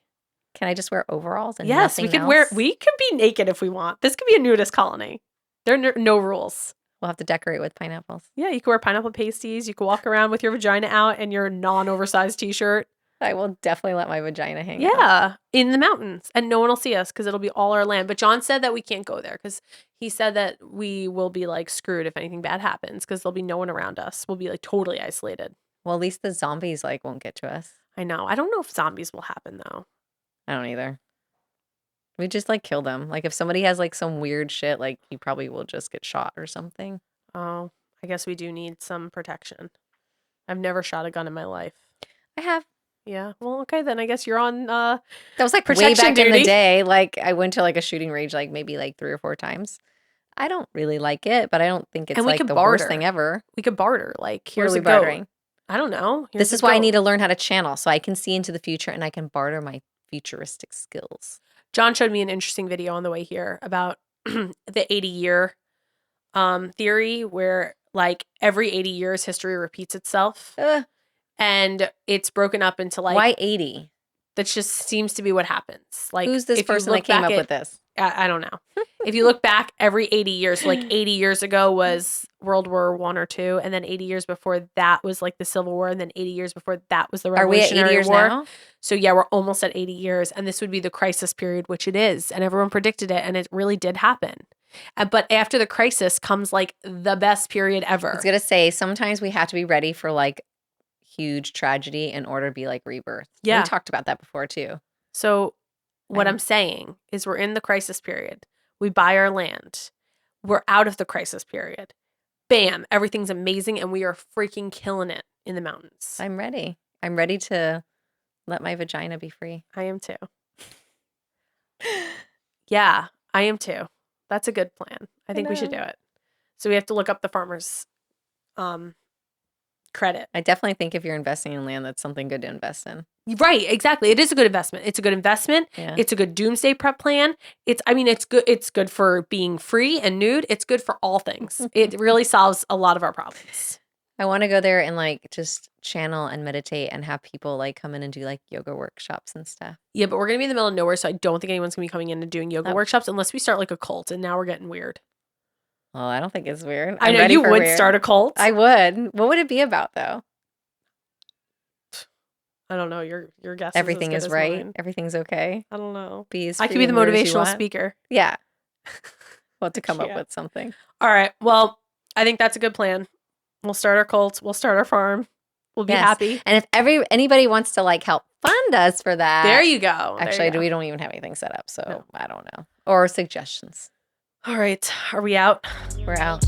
Can I just wear overalls and Yes, nothing we could else? we could be naked if we want. This could be a nudist colony. There are no rules. We'll have to decorate with pineapples. Yeah, you can wear pineapple pasties. You can walk around with your vagina out and your non-oversized t-shirt. I will definitely let my vagina hang out. Yeah, in the mountains. And no one will see us because it'll be all our land. But John said that we can't go there because he said that we will be like screwed if anything bad happens because there'll be no one around us. We'll be like totally isolated. Well, at least the zombies like won't get to us. I know. I don't know if zombies will happen though. I don't either. We just like kill them. Like if somebody has like some weird shit, like he probably will just get shot or something. Oh, I guess we do need some protection. I've never shot a gun in my life. I have. Yeah. Well, okay, then I guess you're on That was like way protection back in duty. the day. Like I went to like a shooting range like maybe like 3 or 4 times. I don't really like it, but I don't think it's And we like could the barter. worst thing ever. We could barter. Like, Where are here's we a goat. bartering? I don't know. This is why I need to learn how to channel so I can see into the future and I can barter my futuristic skills. John showed me an interesting video on the way here about the 80-year theory where like every 80 years history repeats itself. And it's broken up into like Why 80? That just seems to be what happens. Like Who's this if you person look that came back up at- with this? I don't know. If you look back every 80 years, like 80 years ago was World War I or II, and then 80 years before that was like the Civil War, and then 80 years before that was the Are we at Revolutionary 80 years War. now? So yeah, we're almost at 80 years, and this would be the crisis period, which it is, and everyone predicted it, and it really did happen. But after the crisis comes like the best period ever. I was gonna say sometimes we have to be ready for like huge tragedy in order to be like rebirth. Yeah. We talked about that before too. So what I'm- I'm saying is we're in the crisis period. We buy our land. We're out of the crisis period. Bam, everything's amazing and we are freaking killing it in the mountains. I'm ready. I'm ready to let my vagina be free. I am too. Yeah, I am too. That's a good plan. I think we should do know. it. So we have to look up the farmer's credit. I definitely think if you're investing in land, that's something good to invest in. Right, exactly. It is a good investment. It's a good investment. Yeah. It's a good doomsday prep plan. It's good. It's good for being free and nude. It's good for all things. It really solves a lot of our problems. I want to go there and like just channel and meditate and have people like come in and do like yoga workshops and stuff. Yeah, but we're going to be in the middle of nowhere, so I don't think anyone's going to be coming in and doing yoga Oh. workshops unless we start like a cult, and now we're getting weird. Well, I don't think it's weird. I I'm know ready you for would weird. start a cult. I would. What would it be about though? I don't know. Your guess Everything is is as good as right. mine. Everything's okay. I don't know. Be as I could free be the and weird as you motivational want. speaker. Yeah. We'll have to come Yeah. up with something. All right. Well, I think that's a good plan. We'll start our cult. We'll start our farm. We'll be Yes. happy. And if anybody wants to like help fund us for that. There you go. There Actually, you go. we don't even have anything set up, so No. I don't know. Or suggestions. All right. Are we out? We're out.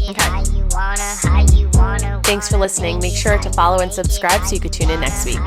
Thanks for listening. Make sure to follow and subscribe so you can tune in next week.